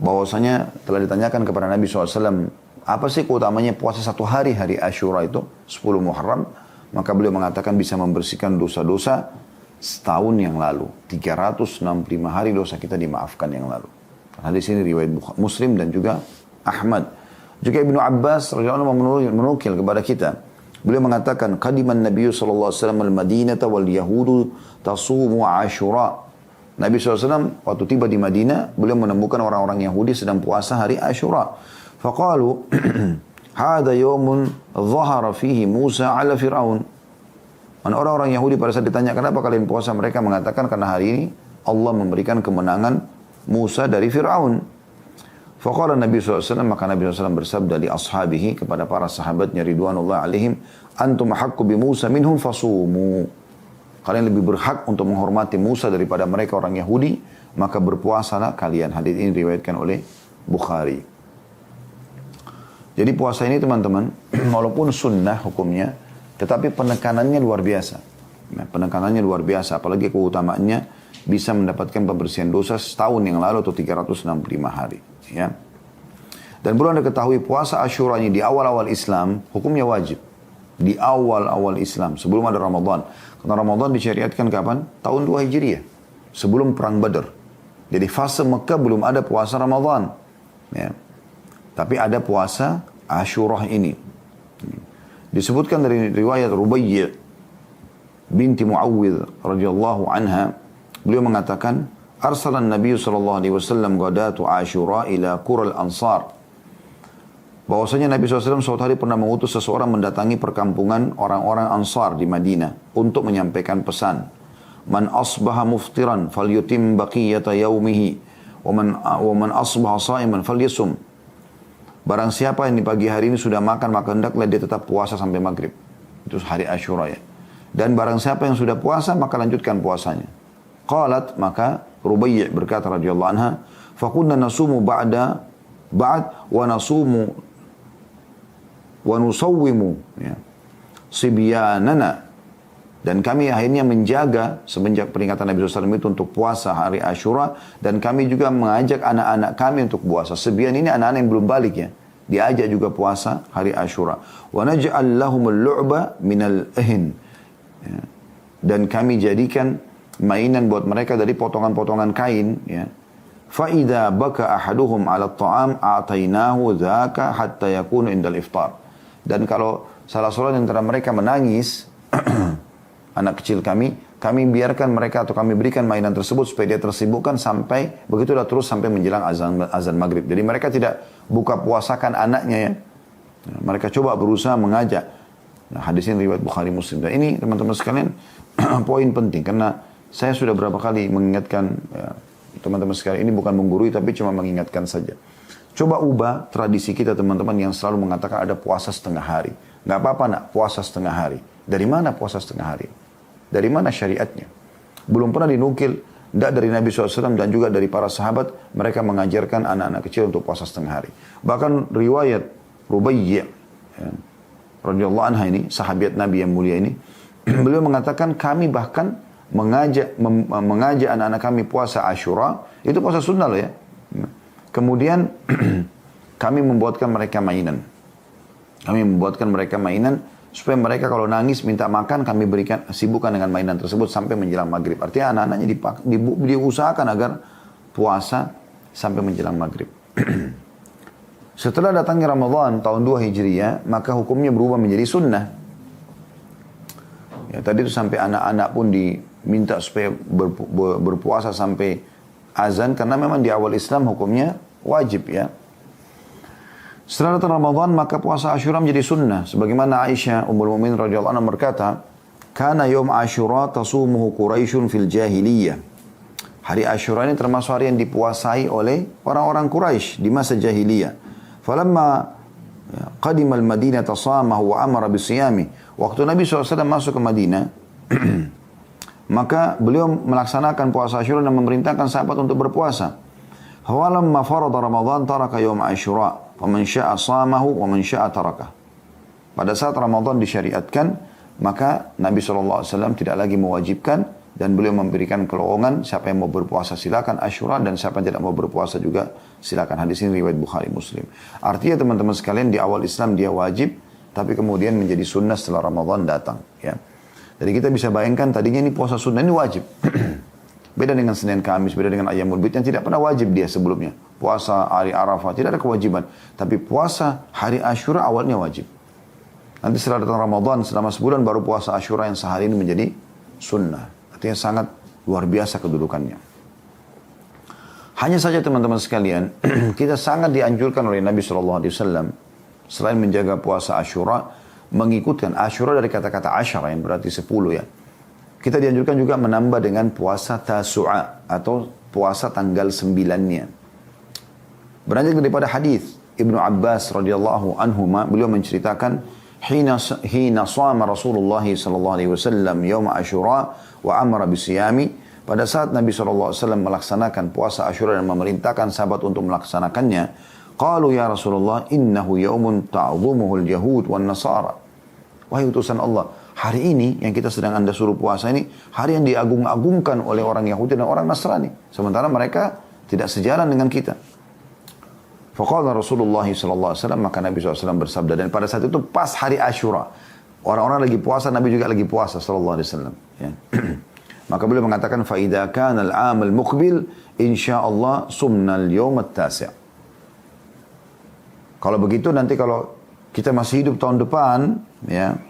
Bahwasanya telah ditanyakan kepada Nabi SAW, apa sih keutamanya puasa satu hari Asyura itu, 10 Muharram? Maka beliau mengatakan bisa membersihkan dosa-dosa setahun yang lalu. 365 hari dosa kita dimaafkan yang lalu. Hadis ini riwayat Muslim dan juga Ahmad. Juga Ibnu Abbas radhiyallahu anhu menukil kepada kita. Beliau mengatakan, qadiman Nabi sallallahu alaihi wasallam al-Madinah wal yahudu tasumu Asyura. Nabi SAW waktu tiba di Madinah, beliau menemukan orang-orang Yahudi sedang puasa hari Asyura. Faqalu, hadha yawmun dhahara fihi Musa ala Fir'aun. Orang-orang Yahudi pada saat ditanya, kenapa kalian puasa? Mereka mengatakan, karena hari ini Allah memberikan kemenangan Musa dari Fir'aun. Faqala Nabi SAW, maka Nabi SAW bersabda li ashabihi, kepada para sahabatnya ridwanullah alaihim, antum haqqu bi Musa minhum fasumu. Kalian lebih berhak untuk menghormati Musa daripada mereka orang Yahudi, maka berpuasalah kalian. Hadis ini diriwayatkan oleh Bukhari. Jadi puasa ini teman-teman, walaupun sunnah hukumnya, tetapi penekanannya luar biasa. Nah, penekanannya luar biasa, apalagi keutamaannya bisa mendapatkan pembersihan dosa setahun yang lalu atau 365 hari. Ya. Dan perlu Anda ketahui puasa Asyura ini di awal-awal Islam, hukumnya wajib. Di awal-awal Islam, sebelum ada Ramadan. Karena Ramadan disyariatkan kapan? Tahun 2 Hijriah. Sebelum Perang Badar. Jadi fase Mekah belum ada puasa Ramadan. Ya. Tapi ada puasa Asyura ini. Disebutkan dari riwayat Rubayy binti Muawwidh radhiyallahu anha, beliau mengatakan, arsalan Nabi sallallahu alaihi wasallam ghadatu Asyura ila qural Ansar. Bahwasanya Nabi SAW suatu hari pernah mengutus seseorang mendatangi perkampungan orang-orang Ansar di Madinah untuk menyampaikan pesan. Man asbaha muftiran falyutim baqiyata yaumihi wa man asbaha shaiman falyasum. Barang siapa yang di pagi hari ini sudah makan, maka hendaklah dia tetap puasa sampai maghrib. Itu hari Asyura ya. Dan barang siapa yang sudah puasa, maka lanjutkan puasanya. Qalat, maka Rubayy berkata radhiyallahu anha, fakunna nasumu ba'd wa nasumu wa nusawwimu ya, sibyanana. Dan kami akhirnya menjaga semenjak peringatan Nabi SAW itu untuk puasa hari Asyura. Dan kami juga mengajak anak-anak kami untuk puasa. Sibyan ini anak-anak yang belum balik ya. Diajak juga puasa hari Asyura. Wa naj'al lahumul lu'ba minal ihin. Ya. Dan kami jadikan mainan buat mereka dari potongan-potongan kain ya. Fa idza baka ahaduhum 'ala at-ta'am a'tainahu dzaka hatta yakuna indal iftar. Dan kalau salah seorang antara mereka menangis, anak kecil kami biarkan mereka atau kami berikan mainan tersebut supaya dia tersibukkan sampai, begitulah terus sampai menjelang azan maghrib. Jadi mereka tidak buka puasakan anaknya ya. Mereka coba berusaha mengajak. Nah, hadis ini riwayat Bukhari Muslim. Dan ini teman-teman sekalian poin penting, karena saya sudah berapa kali mengingatkan ya, teman-teman sekalian, ini bukan menggurui tapi cuma mengingatkan saja. Coba ubah tradisi kita teman-teman yang selalu mengatakan ada puasa setengah hari. Nggak apa-apa nak, puasa setengah hari. Dari mana puasa setengah hari? Dari mana syariatnya? Belum pernah dinukil, tidak dari Nabi SAW dan juga dari para sahabat, mereka mengajarkan anak-anak kecil untuk puasa setengah hari. Bahkan riwayat Rubayy, ya, radhiyallahu anha ini, sahabat Nabi yang mulia ini, beliau mengatakan kami bahkan mengajak anak-anak kami puasa Asyura, itu puasa sunnah loh ya. Kemudian kami membuatkan mereka mainan. Kami membuatkan mereka mainan supaya mereka kalau nangis minta makan, kami berikan sibukkan dengan mainan tersebut sampai menjelang maghrib. Artinya anak-anaknya diusahakan agar puasa sampai menjelang maghrib. Setelah datangnya Ramadan tahun 2 Hijriah, maka hukumnya berubah menjadi sunnah. Ya, tadi itu sampai anak-anak pun diminta supaya berpuasa sampai azan, karena memang di awal Islam hukumnya wajib ya. Setelah datang Ramadan, maka puasa Asyura menjadi sunnah. Sebagaimana Aisyah Ummul Mukminin radhiyallahu anha berkata, "Kana yaum Asyura tasumuhu Quraisyun fil jahiliyah." Hari Asyura ini termasuk hari yang dipuasai oleh orang-orang Quraisy di masa jahiliyah. Falamma qadima al-Madinah tasamahu wa amara bisiyami. Waktu Nabi SAW masuk ke Madinah, maka beliau melaksanakan puasa Asyura dan memerintahkan sahabat untuk berpuasa. Falamma farada Ramadan taraka yaum Asyura. وَمَنْ شَاءَ صَامَهُ وَمَنْ شَاءَ تَرَكَهُ. Pada saat Ramadan disyariatkan, maka Nabi SAW tidak lagi mewajibkan dan beliau memberikan kelowongan, siapa yang mau berpuasa silakan Asyura dan siapa yang tidak mau berpuasa juga silakan. Hadis ini riwayat Bukhari Muslim. Artinya teman-teman sekalian, di awal Islam dia wajib, tapi kemudian menjadi sunnah setelah Ramadan datang. Ya. Jadi kita bisa bayangkan tadinya ini puasa sunnah ini wajib. Beda dengan Senin Kamis, beda dengan Ayyamul Bid yang tidak pernah wajib dia sebelumnya. Puasa hari Arafah, tidak ada kewajiban. Tapi puasa hari Asyura awalnya wajib. Nanti setelah datang Ramadan, selama sebulan baru puasa Asyura yang sehari ini menjadi sunnah. Artinya sangat luar biasa kedudukannya. Hanya saja teman-teman sekalian, kita sangat dianjurkan oleh Nabi SAW, selain menjaga puasa Asyura, mengikutkan Asyura dari kata-kata Asyara yang berarti 10 ya. Kita dianjurkan juga menambah dengan puasa Tasu'a atau puasa tanggal 9-nya. Beranjak daripada hadis Ibnu Abbas radhiyallahu anhuma, beliau menceritakan hina shama Rasulullah sallallahu alaihi wasallam yaum Asyura wa amara bisiyami, pada saat Nabi sallallahu alaihi wasallam melaksanakan puasa Asyura dan memerintahkan sahabat untuk melaksanakannya, qalu ya Rasulullah innahu yaumun ta'dhumuhu al-yahud wan nasara. Wahai utusan Allah, hari ini yang kita sedang Anda suruh puasa ini, hari yang diagung-agungkan oleh orang Yahudi dan orang Nasrani. Sementara mereka tidak sejalan dengan kita. Faqala Rasulullah SAW, maka Nabi SAW bersabda, dan pada saat itu pas hari Ashura. Orang-orang lagi puasa, Nabi juga lagi puasa SAW. Ya. Maka beliau mengatakan, فَإِذَا كَانَ الْعَامَ الْمُقْبِلِ إِنْشَاءَ sumna al-yawm at-tasi'. Kalau begitu nanti kalau kita masih hidup tahun depan, ya,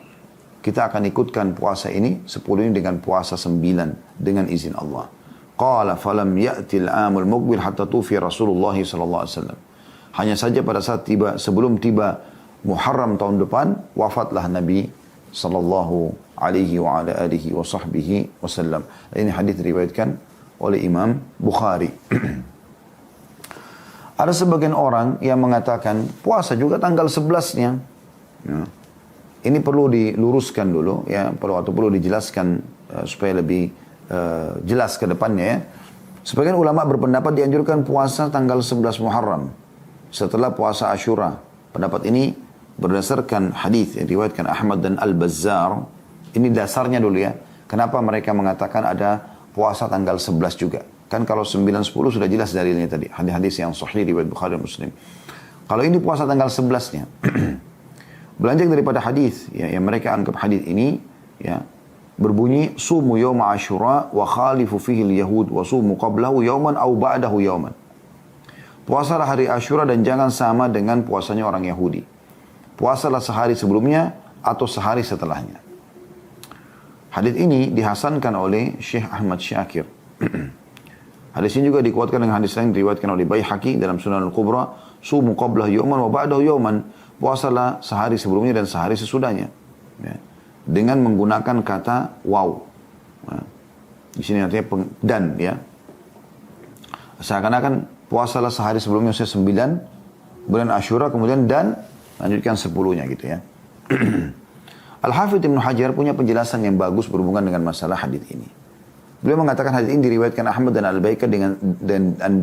kita akan ikutkan puasa ini, 10 ini dengan puasa 9 dengan izin Allah. Qala falam ya'til 'amul muqbil hatta tufi Rasulullah sallallahu alaihi wasallam. Hanya saja pada saat sebelum tiba Muharram tahun depan, wafatlah Nabi sallallahu alaihi wa ala alihi wa sahbihi wasallam. Ini hadis diriwayatkan oleh Imam Bukhari. Ada sebagian orang yang mengatakan puasa juga tanggal 11-nya. Ya. Ini perlu diluruskan dulu, ya, perlu dijelaskan supaya lebih jelas ke depannya, ya. Sebagian ulama berpendapat dianjurkan puasa tanggal 11 Muharram setelah puasa Ashura. Pendapat ini berdasarkan hadis yang diriwayatkan Ahmad dan Al-Bazzar. Ini dasarnya dulu, ya. Kenapa mereka mengatakan ada puasa tanggal 11 juga? Kan kalau 9-10 sudah jelas dalilnya tadi. Hadis-hadis yang sahih riwayat Bukhari dan Muslim. Kalau ini puasa tanggal 11-nya. Belanjang daripada hadis, ya, yang mereka anggap hadis ini, ya, berbunyi sumu yawma Ashura wa khalifu fihi al-yahud wa sumu qablahu yawman aw ba'dahu yawman. Puasalah hari Ashura dan jangan sama dengan puasanya orang Yahudi. Puasalah sehari sebelumnya atau sehari setelahnya. Hadis ini dihasankan oleh Syekh Ahmad Syakir. Hadis ini juga dikuatkan dengan hadis lain diriwayatkan oleh Baihaqi dalam Sunan Al-Kubra, sumu qablahu yawman wa ba'dahu yawman. Puasalah sehari sebelumnya dan sehari sesudahnya. Ya. Dengan menggunakan kata waw. Ya. Di sini artinya dan, ya. Seakan-akan puasalah sehari sebelumnya 9 bulan Ashura, kemudian dan lanjutkan 10-nya gitu, ya. Al-Hafidh Ibn Hajar punya penjelasan yang bagus berhubungan dengan masalah hadis ini. Beliau mengatakan hadis ini diriwayatkan Ahmad dan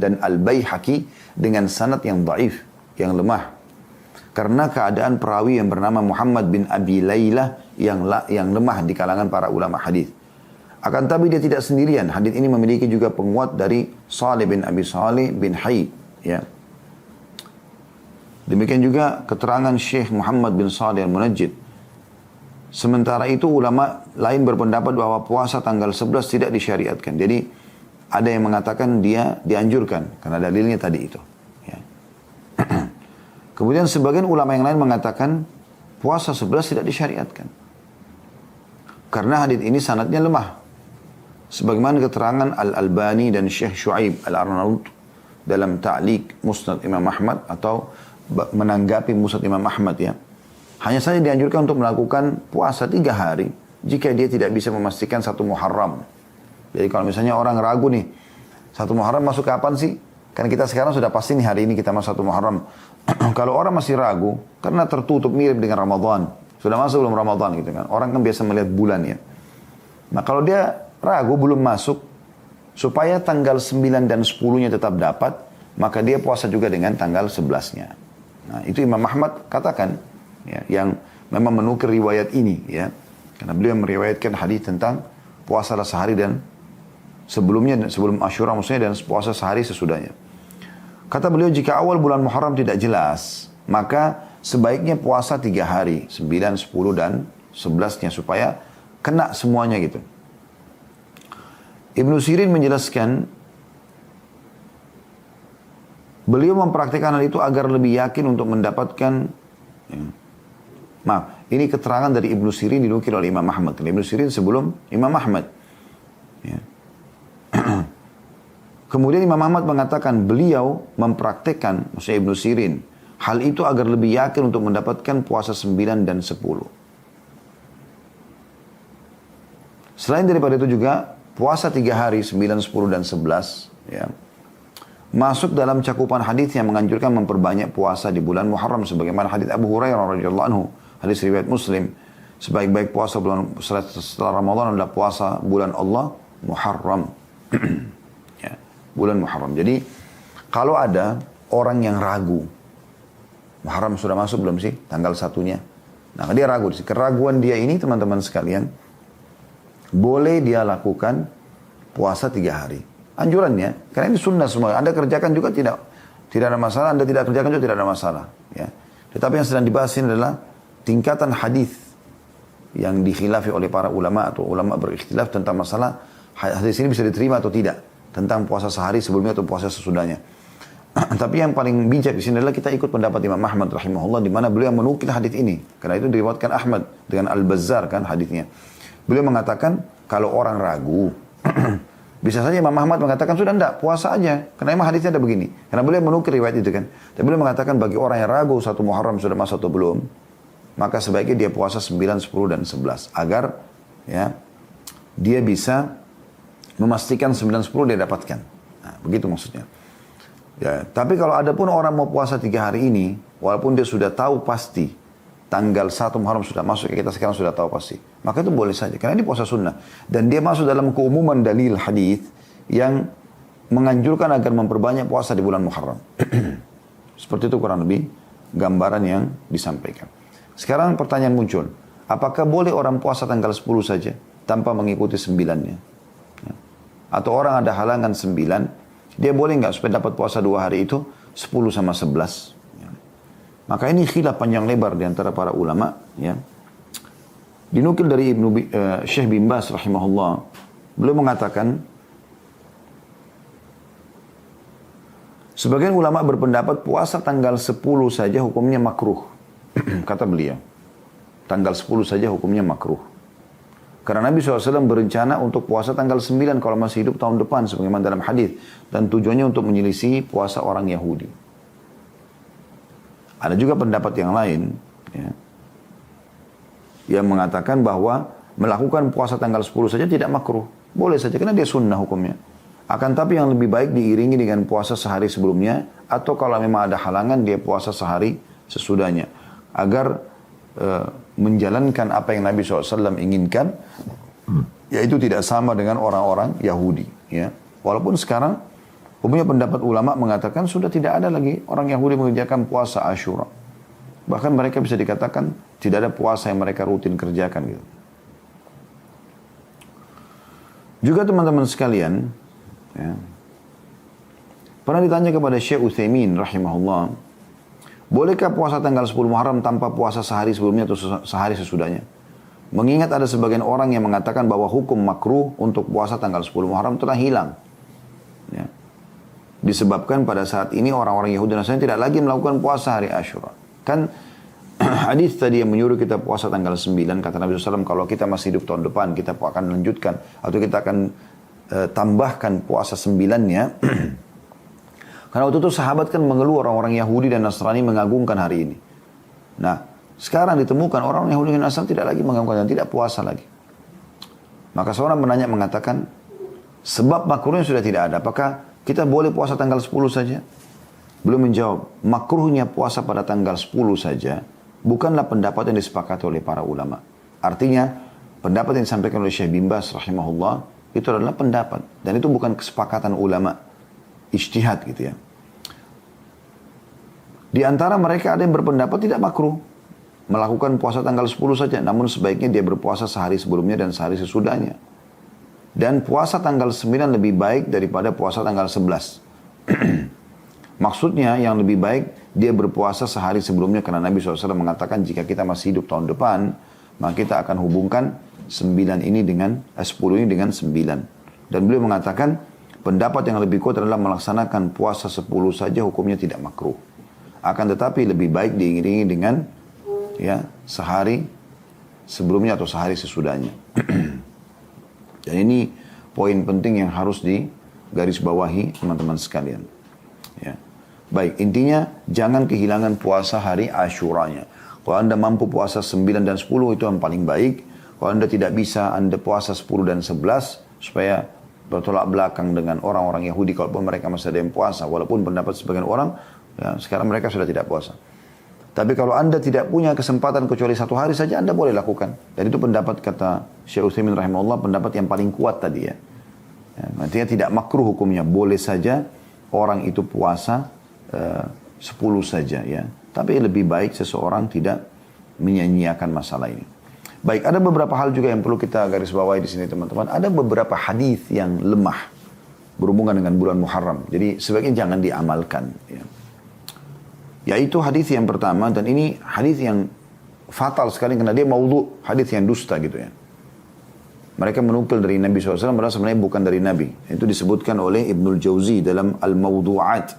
dan Al-Baihaqi dengan sanad yang dhaif, yang lemah. Karena keadaan perawi yang bernama Muhammad bin Abi Laylah yang lemah di kalangan para ulama hadis. Akan tapi dia tidak sendirian. Hadis ini memiliki juga penguat dari Salih bin Abi Salih bin Hayy, ya. Demikian juga keterangan Syekh Muhammad bin Salih Al-Munajjid. Sementara itu ulama lain berpendapat bahwa puasa tanggal 11 tidak disyariatkan. Jadi ada yang mengatakan dia dianjurkan karena dalilnya tadi itu. Ya. Kemudian sebagian ulama yang lain mengatakan puasa 11 tidak disyariatkan. Karena hadis ini sanadnya lemah. Sebagaimana keterangan Al-Albani dan Syekh Shu'aib Al-Arnaud dalam ta'liq Musnad Imam Ahmad atau menanggapi Musnad Imam Ahmad, ya. Hanya saja dianjurkan untuk melakukan puasa 3 hari jika dia tidak bisa memastikan 1 Muharram. Jadi kalau misalnya orang ragu nih, 1 Muharram masuk kapan sih? Kan kita sekarang sudah pasti nih hari ini kita masuk 1 Muharram. Kalau orang masih ragu, karena tertutup mirip dengan Ramadan. Sudah masuk belum Ramadan gitu kan. Orang kan biasa melihat bulan, ya. Nah kalau dia ragu belum masuk, supaya tanggal 9 dan 10-nya tetap dapat, maka dia puasa juga dengan tanggal 11-nya. Nah itu Imam Ahmad katakan, ya, yang memang menukir riwayat ini, ya. Karena beliau meriwayatkan hadis tentang puasalah sehari dan sebelumnya, sebelum Ashura maksudnya, dan puasa sehari sesudahnya. Kata beliau, jika awal bulan Muharram tidak jelas, maka sebaiknya puasa 3 hari, 9, 10, dan 11-nya, supaya kena semuanya gitu. Ibnu Sirin menjelaskan, beliau mempraktikkan hal itu agar lebih yakin untuk mendapatkan, ya. Maaf, ini keterangan dari Ibnu Sirin dinukil oleh Imam Ahmad. Ibnu Sirin sebelum Imam Ahmad. Ya. Kemudian Imam Ahmad mengatakan beliau mempraktekkan, maksudnya Ibnu Sirin, hal itu agar lebih yakin untuk mendapatkan puasa 9 dan 10. Selain daripada itu juga, puasa 3 hari, 9, 10, dan 11, ya, masuk dalam cakupan hadis yang menganjurkan memperbanyak puasa di bulan Muharram. Sebagaimana hadis Abu Hurairah radhiyallahu anhu, hadis riwayat Muslim, sebaik-baik puasa bulan setelah Ramadan adalah puasa bulan Allah Muharram. Ya, bulan Muharram. Jadi kalau ada orang yang ragu, Muharram sudah masuk belum sih tanggal 1-nya? Nah dia ragu. Keraguan dia ini teman-teman sekalian, boleh dia lakukan puasa 3 hari. Anjurannya, karena ini sunnah semua. Anda kerjakan juga Tidak ada masalah, Anda tidak kerjakan juga tidak ada masalah. Ya. Tetapi yang sedang dibahas ini adalah tingkatan hadis yang dikhilafi oleh para ulama atau ulama berikhtilaf tentang masalah hadis ini bisa diterima atau tidak. Tentang puasa sehari sebelumnya atau puasa sesudahnya. Tapi yang paling bijak di sini adalah kita ikut pendapat Imam Ahmad rahimahullah di mana beliau menukil hadis ini. Karena itu diriwayatkan Ahmad dengan Al-Bazzar kan hadisnya. Beliau mengatakan kalau orang ragu bisa saja Imam Ahmad mengatakan sudah enggak puasa aja. Karena memang hadisnya ada begini. Karena beliau menukil riwayat itu kan. Dan beliau mengatakan bagi orang yang ragu satu Muharram sudah masuk atau belum, maka sebaiknya dia puasa 9, 10 dan 11 agar ya dia bisa memastikan 9, 10 dia dapatkan. Nah, begitu maksudnya. Ya, tapi kalau ada pun orang mau puasa 3 hari ini, walaupun dia sudah tahu pasti tanggal 1 Muharram sudah masuk, kita sekarang sudah tahu pasti, maka itu boleh saja, karena ini puasa sunnah. Dan dia masuk dalam keumuman dalil hadis yang menganjurkan agar memperbanyak puasa di bulan Muharram. Seperti itu kurang lebih gambaran yang disampaikan. Sekarang pertanyaan muncul, apakah boleh orang puasa tanggal 10 saja tanpa mengikuti 9-nya? Ya. Atau orang ada halangan 9, dia boleh nggak supaya dapat puasa 2 hari itu 10 sama 11. Ya. Maka ini khilaf panjang lebar di antara para ulama. Ya. Dinukil dari Syekh bin Baz rahimahullah. Beliau mengatakan, sebagian ulama berpendapat puasa tanggal 10 saja hukumnya makruh. Kata beliau, tanggal 10 saja hukumnya makruh. Karena Nabi SAW berencana untuk puasa tanggal 9 kalau masih hidup tahun depan sebagaimana dalam hadis, dan tujuannya untuk menyelisih puasa orang Yahudi. Ada juga pendapat yang lain ya, yang mengatakan bahwa melakukan puasa tanggal 10 saja tidak makruh. Boleh saja karena dia sunnah hukumnya. Akan tapi yang lebih baik diiringi dengan puasa sehari sebelumnya, atau kalau memang ada halangan dia puasa sehari sesudahnya. Agar menjalankan apa yang Nabi SAW inginkan, yaitu tidak sama dengan orang-orang Yahudi. Ya. Walaupun sekarang, umumnya pendapat ulama mengatakan sudah tidak ada lagi orang Yahudi mengerjakan puasa Ashura. Bahkan mereka bisa dikatakan tidak ada puasa yang mereka rutin kerjakan. Gitu. Juga teman-teman sekalian, ya, pernah ditanya kepada Syekh Utsaimin rahimahullah, bolehkah puasa tanggal 10 Muharram tanpa puasa sehari sebelumnya atau sehari sesudahnya? Mengingat ada sebagian orang yang mengatakan bahwa hukum makruh untuk puasa tanggal 10 Muharram telah hilang. Ya. Disebabkan pada saat ini orang-orang Yahudi dan Nasrani tidak lagi melakukan puasa hari Ashura. Kan hadis tadi yang menyuruh kita puasa tanggal 9, kata Nabi SAW, kalau kita masih hidup tahun depan, kita akan lanjutkan, atau kita akan tambahkan puasa 9-nya. Karena waktu itu sahabat kan mengeluh orang-orang Yahudi dan Nasrani mengagungkan hari ini. Nah, sekarang ditemukan orang Yahudi dan Nasrani tidak lagi mengagungkan dan tidak puasa lagi. Maka seorang menanya mengatakan, sebab makruhnya sudah tidak ada, apakah kita boleh puasa tanggal 10 saja? Belum menjawab, makruhnya puasa pada tanggal 10 saja bukanlah pendapat yang disepakati oleh para ulama. Artinya, pendapat yang disampaikan oleh Syekh bin Baz rahimahullah itu adalah pendapat. Dan itu bukan kesepakatan ulama. Ijtihad gitu ya. Di antara mereka ada yang berpendapat tidak makruh melakukan puasa tanggal 10 saja, namun sebaiknya dia berpuasa sehari sebelumnya dan sehari sesudahnya. Dan puasa tanggal 9 lebih baik daripada puasa tanggal 11. Maksudnya yang lebih baik dia berpuasa sehari sebelumnya, karena Nabi SAW mengatakan jika kita masih hidup tahun depan, maka kita akan hubungkan 10 ini dengan 9. Dan beliau mengatakan pendapat yang lebih kuat adalah melaksanakan puasa 10 saja hukumnya tidak makruh. Akan tetapi lebih baik diiringi dengan ya sehari sebelumnya atau sehari sesudahnya. Dan ini poin penting yang harus digarisbawahi teman-teman sekalian. Ya. Baik, intinya jangan kehilangan puasa hari Ashuranya. Kalau Anda mampu puasa 9 dan 10 itu yang paling baik. Kalau Anda tidak bisa, Anda puasa 10 dan 11 supaya bertolak belakang dengan orang-orang Yahudi kalaupun mereka masih ada yang puasa. Walaupun pendapat sebagian orang, ya, sekarang mereka sudah tidak puasa. Tapi kalau Anda tidak punya kesempatan kecuali 1 hari saja, Anda boleh lakukan. Dan itu pendapat kata Syekh Utsaimin rahimahullah, pendapat yang paling kuat tadi ya. Artinya tidak makruh hukumnya. Boleh saja orang itu puasa 10 saja ya. Tapi lebih baik seseorang tidak menyia-nyiakan masalah ini. Baik, ada beberapa hal juga yang perlu kita garis bawahi di sini teman-teman. Ada beberapa hadis yang lemah berhubungan dengan bulan Muharram. Jadi sebaiknya jangan diamalkan. Ya. Yaitu hadis yang pertama, dan ini hadis yang fatal sekali karena dia maudhu, hadis yang dusta gitu ya. Mereka menukil dari Nabi SAW, padahal sebenarnya bukan dari Nabi. Itu disebutkan oleh Ibnul Jauzi dalam Al-Mawdu'at.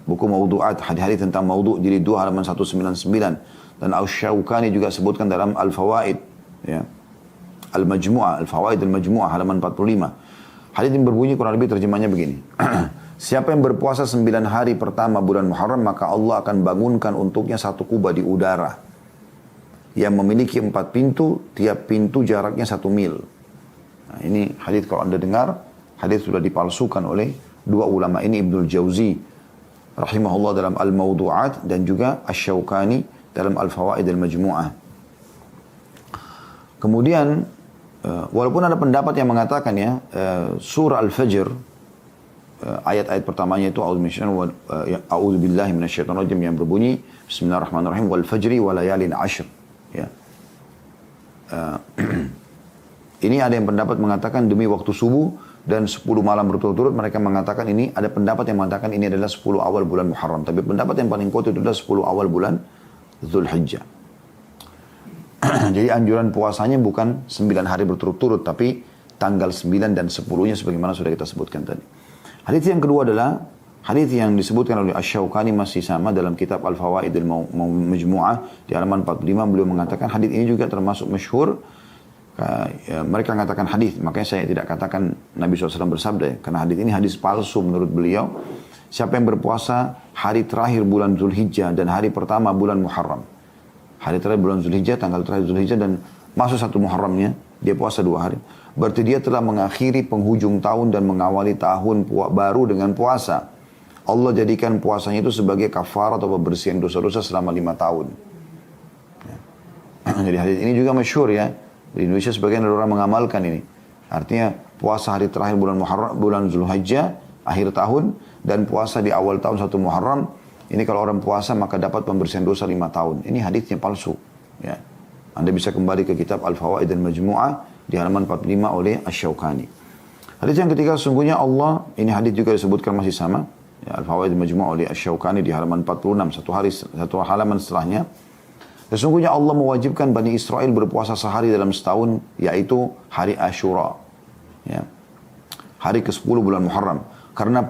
Buku Mawdu'at, hadis-hadis tentang maudhu, jilid 2 halaman 199. Dan Asy-Syaukani juga sebutkan dalam Al-Fawaid. Ya. Al-Majmu'ah, Al-Fawaid Al-Majmu'ah, halaman 45. Hadis ini berbunyi kurang lebih terjemahnya begini. Siapa yang berpuasa 9 hari pertama bulan Muharram, maka Allah akan bangunkan untuknya satu kubah di udara. Yang memiliki 4 pintu, tiap pintu jaraknya 1 mil. Nah, ini hadis kalau Anda dengar, hadis sudah dipalsukan oleh dua ulama ini, Ibnul Jauzi rahimahullah dalam Al-Mawdu'at dan juga Asy-Syaukani dalam Al-Fawaid Al-Majmu'ah. Kemudian walaupun ada pendapat yang mengatakan ya, surah Al-Fajr ayat-ayat pertamanya itu a'udzubillahi minasyaitonirrajim yang berbunyi bismillahirrahmanirrahim wal fajri wa layalin 'ashr ya. Ini ada yang pendapat mengatakan demi waktu subuh dan 10 malam berturut-turut. Mereka mengatakan ini, ada pendapat yang mengatakan ini adalah 10 awal bulan Muharram. Tapi pendapat yang paling kuat itu adalah 10 awal bulan Dzulhijjah. Jadi anjuran puasanya bukan 9 hari berturut-turut, tapi tanggal 9 dan 10-nya sebagaimana sudah kita sebutkan tadi. Hadis yang kedua adalah hadis yang disebutkan oleh Asy-Syaukani masih sama dalam kitab Al-Fawaid Al-Majmu'ah di halaman 45. Beliau mengatakan hadis ini juga termasuk masyhur. Mereka mengatakan hadis, makanya saya tidak katakan Nabi SAW bersabda ya, karena hadis ini hadis palsu menurut beliau. Siapa yang berpuasa hari terakhir bulan Dzulhijjah dan hari pertama bulan Muharram, hari terakhir bulan Dzulhijjah, tanggal terakhir Dzulhijjah dan masuk 1 Muharramnya, dia puasa 2 hari, berarti dia telah mengakhiri penghujung tahun dan mengawali tahun baru dengan puasa. Allah jadikan puasanya itu sebagai kafarat atau pembersihan dosa-dosa selama 5 tahun. Jadi hadis ini juga masyhur ya. Di Indonesia sebagian dari orang mengamalkan ini. Artinya puasa hari terakhir bulan Muharram, bulan Dzulhijjah, akhir tahun, dan puasa di awal tahun 1 Muharram. Ini kalau orang puasa maka dapat pembersihan dosa 5 tahun. Ini hadisnya palsu. Ya. Anda bisa kembali ke kitab Al-Fawaid Al-Majmu'ah di halaman 45 oleh Asy-Syaukani. Hadis yang ketiga, sungguhnya Allah, ini hadis juga disebutkan masih sama. Ya, Al-Fawaid Al-Majmu'ah oleh Asy-Syaukani di halaman 46, satu halaman setelahnya. Sesungguhnya Allah mewajibkan Bani Israel berpuasa sehari dalam setahun, yaitu hari Ashura. Ya. Hari ke-10 bulan Muharram. Karena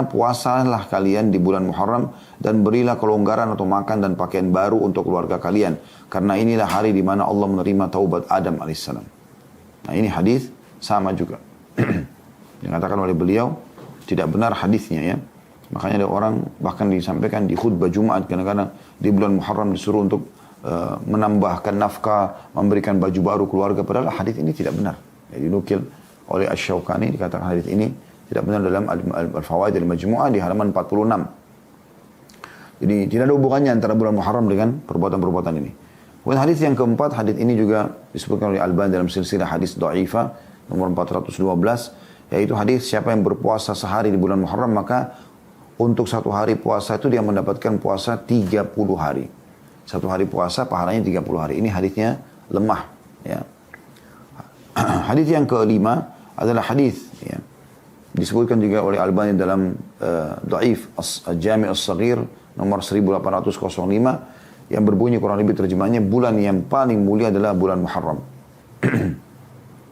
puasalah kalian di bulan Muharram dan berilah kelonggaran atau makan dan pakaian baru untuk keluarga kalian. Karena inilah hari di mana Allah menerima taubat Adam alaihissalam. Nah ini hadis sama juga. Dikatakan oleh beliau, tidak benar hadisnya ya. Makanya ada orang bahkan disampaikan di khutbah Jumat kadang-kadang di bulan Muharram disuruh untuk menambahkan nafkah, memberikan baju baru keluarga, padahal hadis ini tidak benar. Jadi dinukil oleh Asy-Syaukani, dikatakan hadis ini tidak benar dalam Al-Fawaid Al-Majmu'ah di halaman 46. Jadi tidak ada hubungannya antara bulan Muharram dengan perbuatan-perbuatan ini. Kemudian hadis yang keempat, hadis ini juga disebutkan oleh Al-Albani dalam silsilah hadis dhaifah nomor 412, yaitu hadis siapa yang berpuasa sehari di bulan Muharram maka untuk 1 hari puasa itu dia mendapatkan puasa 30 hari. 1 hari puasa pahalanya 30 hari. Ini hadisnya lemah. Ya. Hadis yang kelima adalah hadis ya, disebutkan juga oleh Al-Albani dalam Dhaif Al-Jami' As-Saghir nomor 1805 yang berbunyi kurang lebih terjemahnya, bulan yang paling mulia adalah bulan Muharram.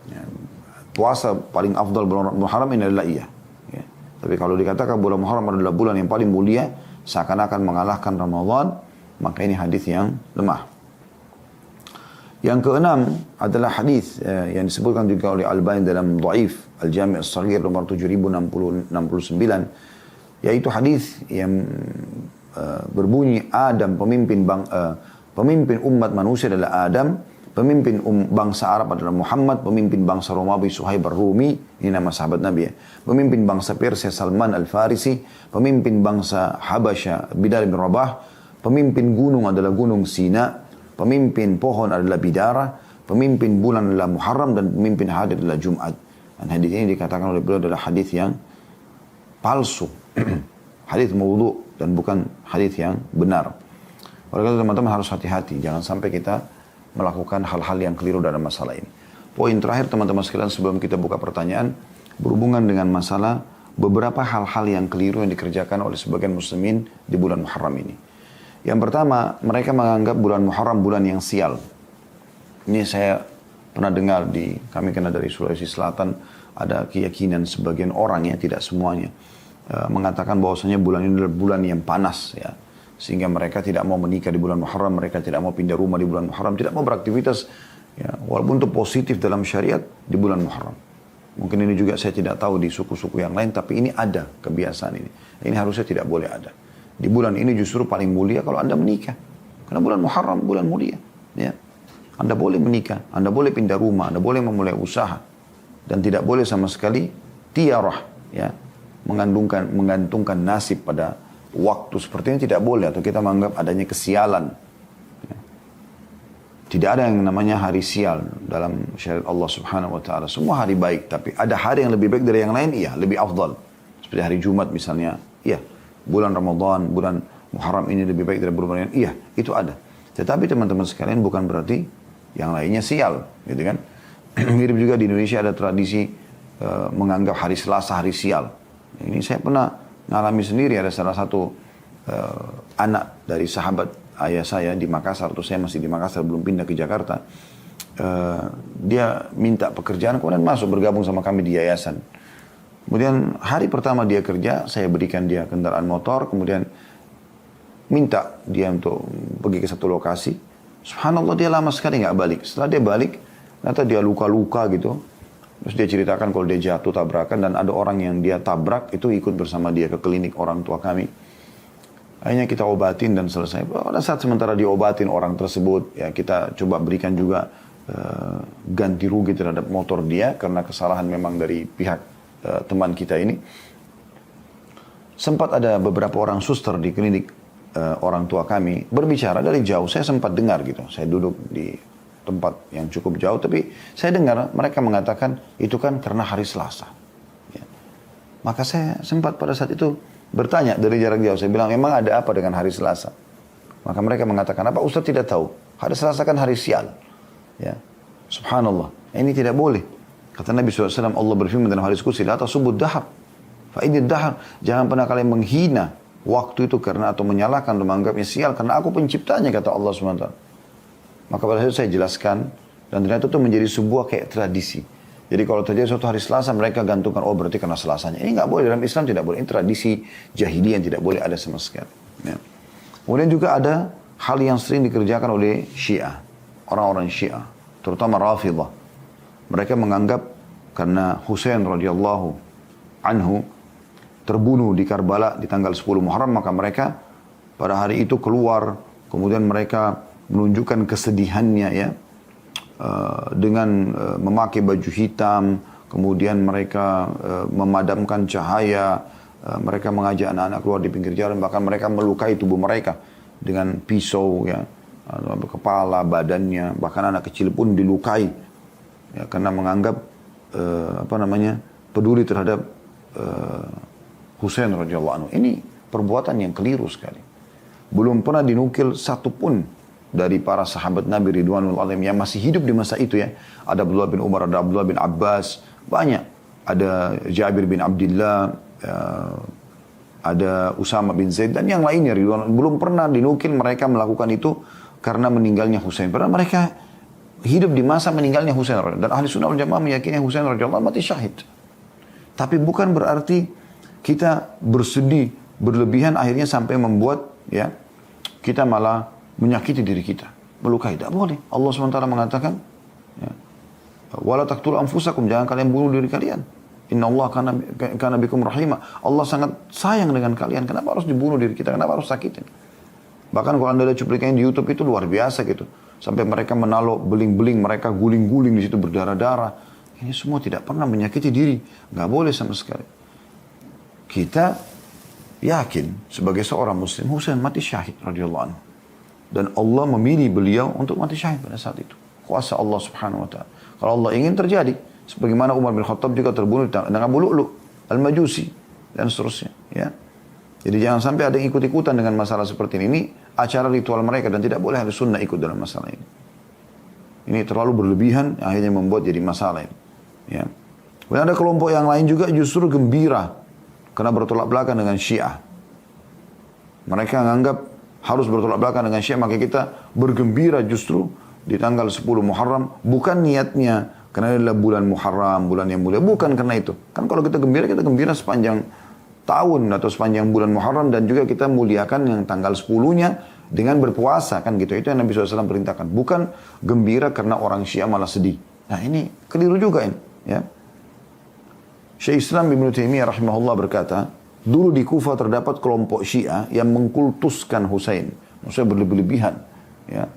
Ya. Puasa paling afdal bulan Muharram ini adalah iya. Ya. Tapi kalau dikatakan bulan Muharram adalah bulan yang paling mulia, seakan-akan mengalahkan Ramadan, maka ini hadis yang lemah. Yang keenam adalah hadis yang disebutkan juga oleh Al-Albani dalam Dhaif Al-Jami' As-Saghir nomor 7069, yaitu hadis yang berbunyi Adam pemimpin umat manusia adalah Adam, pemimpin bangsa Arab adalah Muhammad, pemimpin bangsa Romawi Suhaib Ar-Rumi, ini nama sahabat Nabi ya, pemimpin bangsa Persia Salman Al-Farisi, pemimpin bangsa Habasya Bilal bin Rabah, pemimpin gunung adalah gunung Sina, pemimpin pohon adalah Bidara, pemimpin bulan adalah Muharram, dan pemimpin hari adalah Jumat. Dan hadis ini dikatakan oleh beliau adalah hadis yang palsu, hadis maudhu dan bukan hadis yang benar. Oleh karena itu teman-teman harus hati-hati, jangan sampai kita melakukan hal-hal yang keliru dalam masalah ini. Poin terakhir teman-teman sekalian sebelum kita buka pertanyaan, berhubungan dengan masalah beberapa hal-hal yang keliru yang dikerjakan oleh sebagian muslimin di bulan Muharram ini. Yang pertama, mereka menganggap bulan Muharram bulan yang sial. Ini saya pernah dengar kami kena dari Sulawesi Selatan, ada keyakinan sebagian orang ya, tidak semuanya, mengatakan bahwasanya bulan ini adalah bulan yang panas ya. Sehingga mereka tidak mau menikah di bulan Muharram, mereka tidak mau pindah rumah di bulan Muharram, tidak mau beraktivitas ya, walaupun itu positif dalam syariat di bulan Muharram. Mungkin ini juga saya tidak tahu di suku-suku yang lain, tapi ini ada kebiasaan ini. Ini harusnya tidak boleh ada. Di bulan ini justru paling mulia kalau Anda menikah. Karena bulan Muharram bulan mulia. Ya. Anda boleh menikah, Anda boleh pindah rumah, Anda boleh memulai usaha. Dan tidak boleh sama sekali tiarah, ya, menggantungkan nasib pada waktu seperti ini tidak boleh. Atau kita menganggap adanya kesialan. Tidak ada yang namanya hari sial dalam syariat Allah Subhanahu wa taala. Semua hari baik, tapi ada hari yang lebih baik dari yang lain, iya, lebih afdal. Seperti hari Jumat misalnya, iya. Bulan Ramadan, bulan Muharram ini lebih baik dari bulan lain, iya, itu ada. Tetapi teman-teman sekalian bukan berarti yang lainnya sial, gitu kan? Mirip juga di Indonesia ada tradisi menganggap hari Selasa hari sial. Ini saya pernah ngalami sendiri, ada salah satu anak dari sahabat ayah saya di Makassar, atau saya masih di Makassar belum pindah ke Jakarta. Dia minta pekerjaan kemudian masuk bergabung sama kami di yayasan. Kemudian hari pertama dia kerja, saya berikan dia kendaraan motor, kemudian minta dia untuk pergi ke satu lokasi. Subhanallah dia lama sekali nggak balik. Setelah dia balik, ternyata dia luka-luka gitu. Terus dia ceritakan kalau dia jatuh tabrakan dan ada orang yang dia tabrak itu ikut bersama dia ke klinik orang tua kami. Akhirnya kita obatin dan selesai. Pada saat sementara diobatin orang tersebut, ya kita coba berikan juga ganti rugi terhadap motor dia karena kesalahan memang dari pihak teman kita ini. Sempat ada beberapa orang suster di klinik orang tua kami berbicara dari jauh. Saya sempat dengar gitu. Saya duduk di tempat yang cukup jauh, tapi saya dengar mereka mengatakan itu kan karena hari Selasa. Ya. Maka saya sempat pada saat itu bertanya dari jarak jauh. Saya bilang, memang ada apa dengan hari Selasa? Maka mereka mengatakan, apa Ustaz tidak tahu? Hari Selasa kan hari sial. Ya. Subhanallah. Ini tidak boleh. Kata Nabi SAW, Allah berfirman dalam hadis qudsi, la tasubud dahar. Fa'idid dahar. Jangan pernah kalian menghina waktu itu karena atau menyalahkan atau menganggapnya sial. Karena aku penciptanya, kata Allah SWT. Maka pada saat itu saya jelaskan. Dan ternyata itu menjadi sebuah kayak tradisi. Jadi kalau terjadi suatu hari Selasa, mereka gantungkan, oh berarti karena Selasanya. Ini nggak boleh, dalam Islam tidak boleh. Ini tradisi jahiliyah yang tidak boleh ada sama sekali. Ya. Kemudian juga ada hal yang sering dikerjakan oleh Syiah. Orang-orang Syiah, terutama Rafidah. Mereka menganggap karena Husain radhiyallahu anhu terbunuh di Karbala di tanggal 10 Muharram, maka mereka pada hari itu keluar, kemudian mereka menunjukkan kesedihannya ya. Dengan memakai baju hitam, kemudian mereka memadamkan cahaya, mereka mengajak anak-anak keluar di pinggir jalan, bahkan mereka melukai tubuh mereka dengan pisau, ya, kepala, badannya, bahkan anak kecil pun dilukai, ya, karena menganggap peduli terhadap Husain radhiyallahu anhu. Ini perbuatan yang keliru sekali. Belum pernah dinukil satupun dari para sahabat Nabi Ridwanul Alim yang masih hidup di masa itu ya. Ada Abdullah bin Umar, ada Abdullah bin Abbas, banyak. Ada Jabir bin Abdullah, ada Usama bin Zaid dan yang lainnya. Belum pernah dinukil mereka melakukan itu karena meninggalnya Husain. Padahal mereka hidup di masa meninggalnya Husain. Dan ahli sunnah wal jamaah meyakini Husain radhiyallahu anhu mati syahid. Tapi bukan berarti kita bersedih, berlebihan akhirnya sampai membuat ya kita malah menyakiti diri kita, melukai. Tidak boleh. Allah SWT mengatakan, ya, wala taqtulu anfusakum, jangan kalian bunuh diri kalian. Inna Allah kana bikum rahimah. Allah sangat sayang dengan kalian. Kenapa harus dibunuh diri kita? Kenapa harus sakitin? Bahkan kalau anda lihat cuplikannya di YouTube itu luar biasa gitu. Sampai mereka menaruh beling-beling, mereka guling-guling di situ berdarah-darah. Ini semua tidak pernah menyakiti diri. Nggak boleh sama sekali. Kita yakin sebagai seorang Muslim, Husain mati syahid radhiyallahu anhu. Dan Allah memilih beliau untuk mati syahid pada saat itu. Kuasa Allah Subhanahu wa ta'ala. Kalau Allah ingin terjadi. Sebagaimana Umar bin Khattab juga terbunuh dengan Abu Lu'lu' Al-Majusi. Dan seterusnya. Ya. Jadi jangan sampai ada yang ikut-ikutan dengan masalah seperti ini. Ini acara ritual mereka dan tidak boleh ahli sunnah ikut dalam masalah ini. Ini terlalu berlebihan. Akhirnya membuat jadi masalah ini. Ya. Kemudian ada kelompok yang lain juga justru gembira. Karena bertolak belakang dengan Syiah. Mereka menganggap harus bertolak belakang dengan Syiah, maka kita bergembira justru di tanggal 10 Muharram, bukan niatnya karena adalah bulan Muharram, bulan yang mulia, bukan karena itu. Kan kalau kita gembira sepanjang tahun atau sepanjang bulan Muharram, dan juga kita muliakan yang tanggal 10-nya dengan berpuasa, kan gitu. Itu yang Nabi SAW perintahkan. Bukan gembira karena orang Syiah malah sedih. Nah ini keliru juga ini. Ya. Syekh Islam Ibn Taimiyah rahimahullah berkata, dulu di Kufah terdapat kelompok Syiah yang mengkultuskan Husain. Maksudnya berlebih-lebihan. Ya.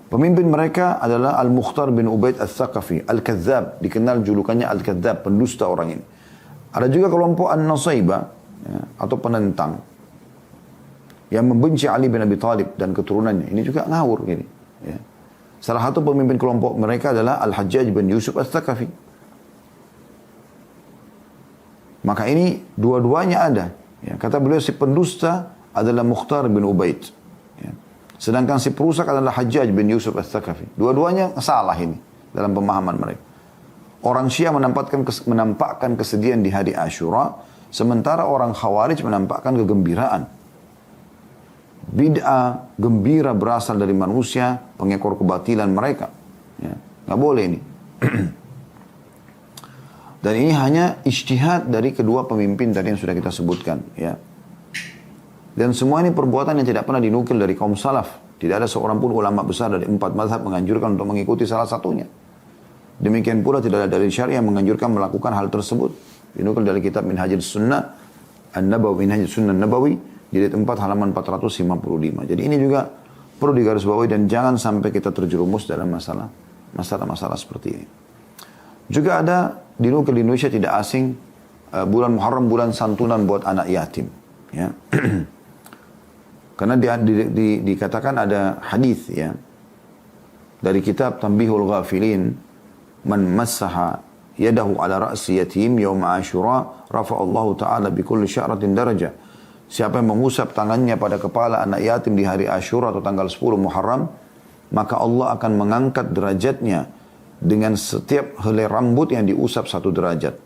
Pemimpin mereka adalah Al-Mukhtar bin Ubaid Al-Thaqafi, Al-Kadzab, dikenal julukannya Al-Kadzab, pendusta orang ini. Ada juga kelompok An-Nasaibah, ya, atau penentang, yang membenci Ali bin Abi Thalib dan keturunannya. Ini juga ngawur gini. Ya. Salah satu pemimpin kelompok mereka adalah Al-Hajjaj bin Yusuf Al-Thaqafi. Maka ini dua-duanya ada. Ya, kata beliau si pendusta adalah Mukhtar bin Ubaid. Ya. Sedangkan si perusak adalah Hajjaj bin Yusuf Al-Thaqafi. Dua-duanya salah ini dalam pemahaman mereka. Orang Syiah menampakkan kesedihan di hari Ashura, sementara orang Khawarij menampakkan kegembiraan. Bid'ah, gembira berasal dari manusia, pengekor kebatilan mereka. Ya, nggak boleh ini. Dan ini hanya ijtihad dari kedua pemimpin tadi yang sudah kita sebutkan. Ya. Dan semua ini perbuatan yang tidak pernah dinukil dari kaum salaf. Tidak ada seorang pun ulama besar dari 4 mazhab menganjurkan untuk mengikuti salah satunya. Demikian pula tidak ada dalil syariah yang menganjurkan melakukan hal tersebut. Dinukil dari kitab Minhajus Sunnah An-Nabawi, Minhajus Sunnah Nabawi, jilid 4 halaman 455. Jadi ini juga perlu digarisbawahi dan jangan sampai kita terjerumus dalam masalah seperti ini. Juga ada dinukil di Indonesia tidak asing bulan Muharram, bulan santunan buat anak yatim. Ya. Karena dikatakan ada hadis ya dari kitab Tanbihul Ghafilin, man massaha yadahu ala ra'si yatim yawma Ashura rafa'allahu ta'ala bi kulli sya'ratin darajah. Siapa yang mengusap tangannya pada kepala anak yatim di hari Ashura atau tanggal 10 Muharram, maka Allah akan mengangkat derajatnya dengan setiap helai rambut yang diusap 1 derajat.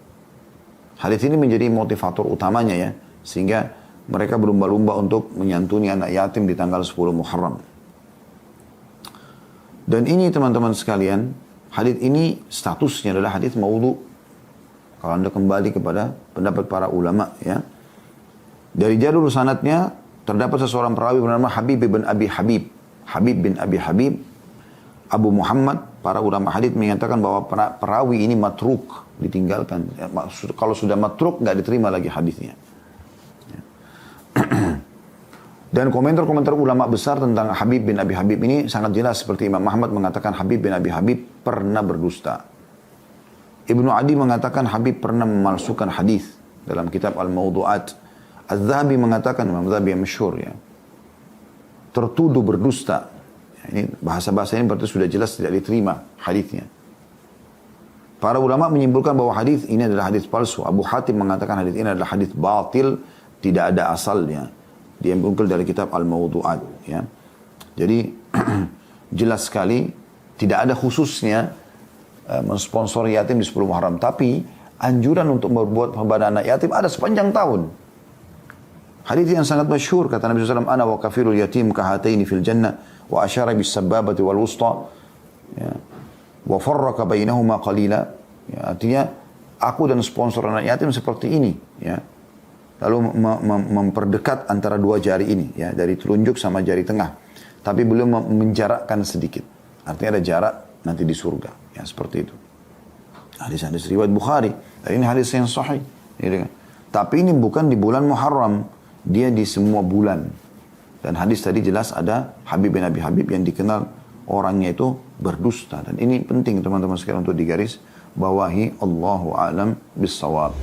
Hadis ini menjadi motivator utamanya ya, sehingga mereka berlomba-lomba untuk menyantuni anak yatim di tanggal 10 Muharram. Dan ini teman-teman sekalian, hadis ini statusnya adalah hadis maudhu. Kalau Anda kembali kepada pendapat para ulama ya. Dari jalur sanadnya terdapat seseorang perawi bernama Habib bin Abi Habib. Habib bin Abi Habib, Abu Muhammad, para ulama hadis menyatakan bahwa perawi ini matruk, ditinggalkan. Ya, kalau sudah matruk nggak diterima lagi hadisnya. Dan komentar-komentar ulama besar tentang Habib bin Abi Habib ini sangat jelas, seperti Imam Ahmad mengatakan Habib bin Abi Habib pernah berdusta. Ibnu Adi mengatakan Habib pernah memalsukan hadis dalam kitab Al-Mawdu'at. Az-Zahabi mengatakan, Imam Zahabi yang masyhur ya, tertuduh berdusta. Ini bahasa-bahasa ini berarti sudah jelas tidak diterima hadisnya. Para ulama menyimpulkan bahwa hadis ini adalah hadis palsu. Abu Hatim mengatakan hadis ini adalah hadis batil, tidak ada asalnya. Dia menukil dari kitab Al-Mawdu'at ya. Jadi jelas sekali tidak ada khususnya mensponsori yatim di 10 Muharram, tapi anjuran untuk berbuat kepada anak yatim ada sepanjang tahun. Hadis yang sangat masyhur kata Nabi SAW, ana wa kafirul yatim kahataini fil jannah wa asyara bis sababati wal wusta ya, wa farraqa bainahuma qalila. Ya, artinya aku dan sponsor anak yatim seperti ini ya. Lalu memperdekat antara 2 jari ini ya, dari telunjuk sama jari tengah, tapi belum menjarakkan sedikit. Artinya ada jarak nanti di surga ya, seperti itu. Hadis-hadis riwayat Bukhari, dan ini hadis yang sahih ya, tapi ini bukan di bulan Muharram, dia di semua bulan. Dan hadis tadi jelas ada Habib bin Abi Habib yang dikenal orangnya itu berdusta, dan ini penting teman-teman sekalian untuk digaris bawahi. Allahu a'lam bissawab.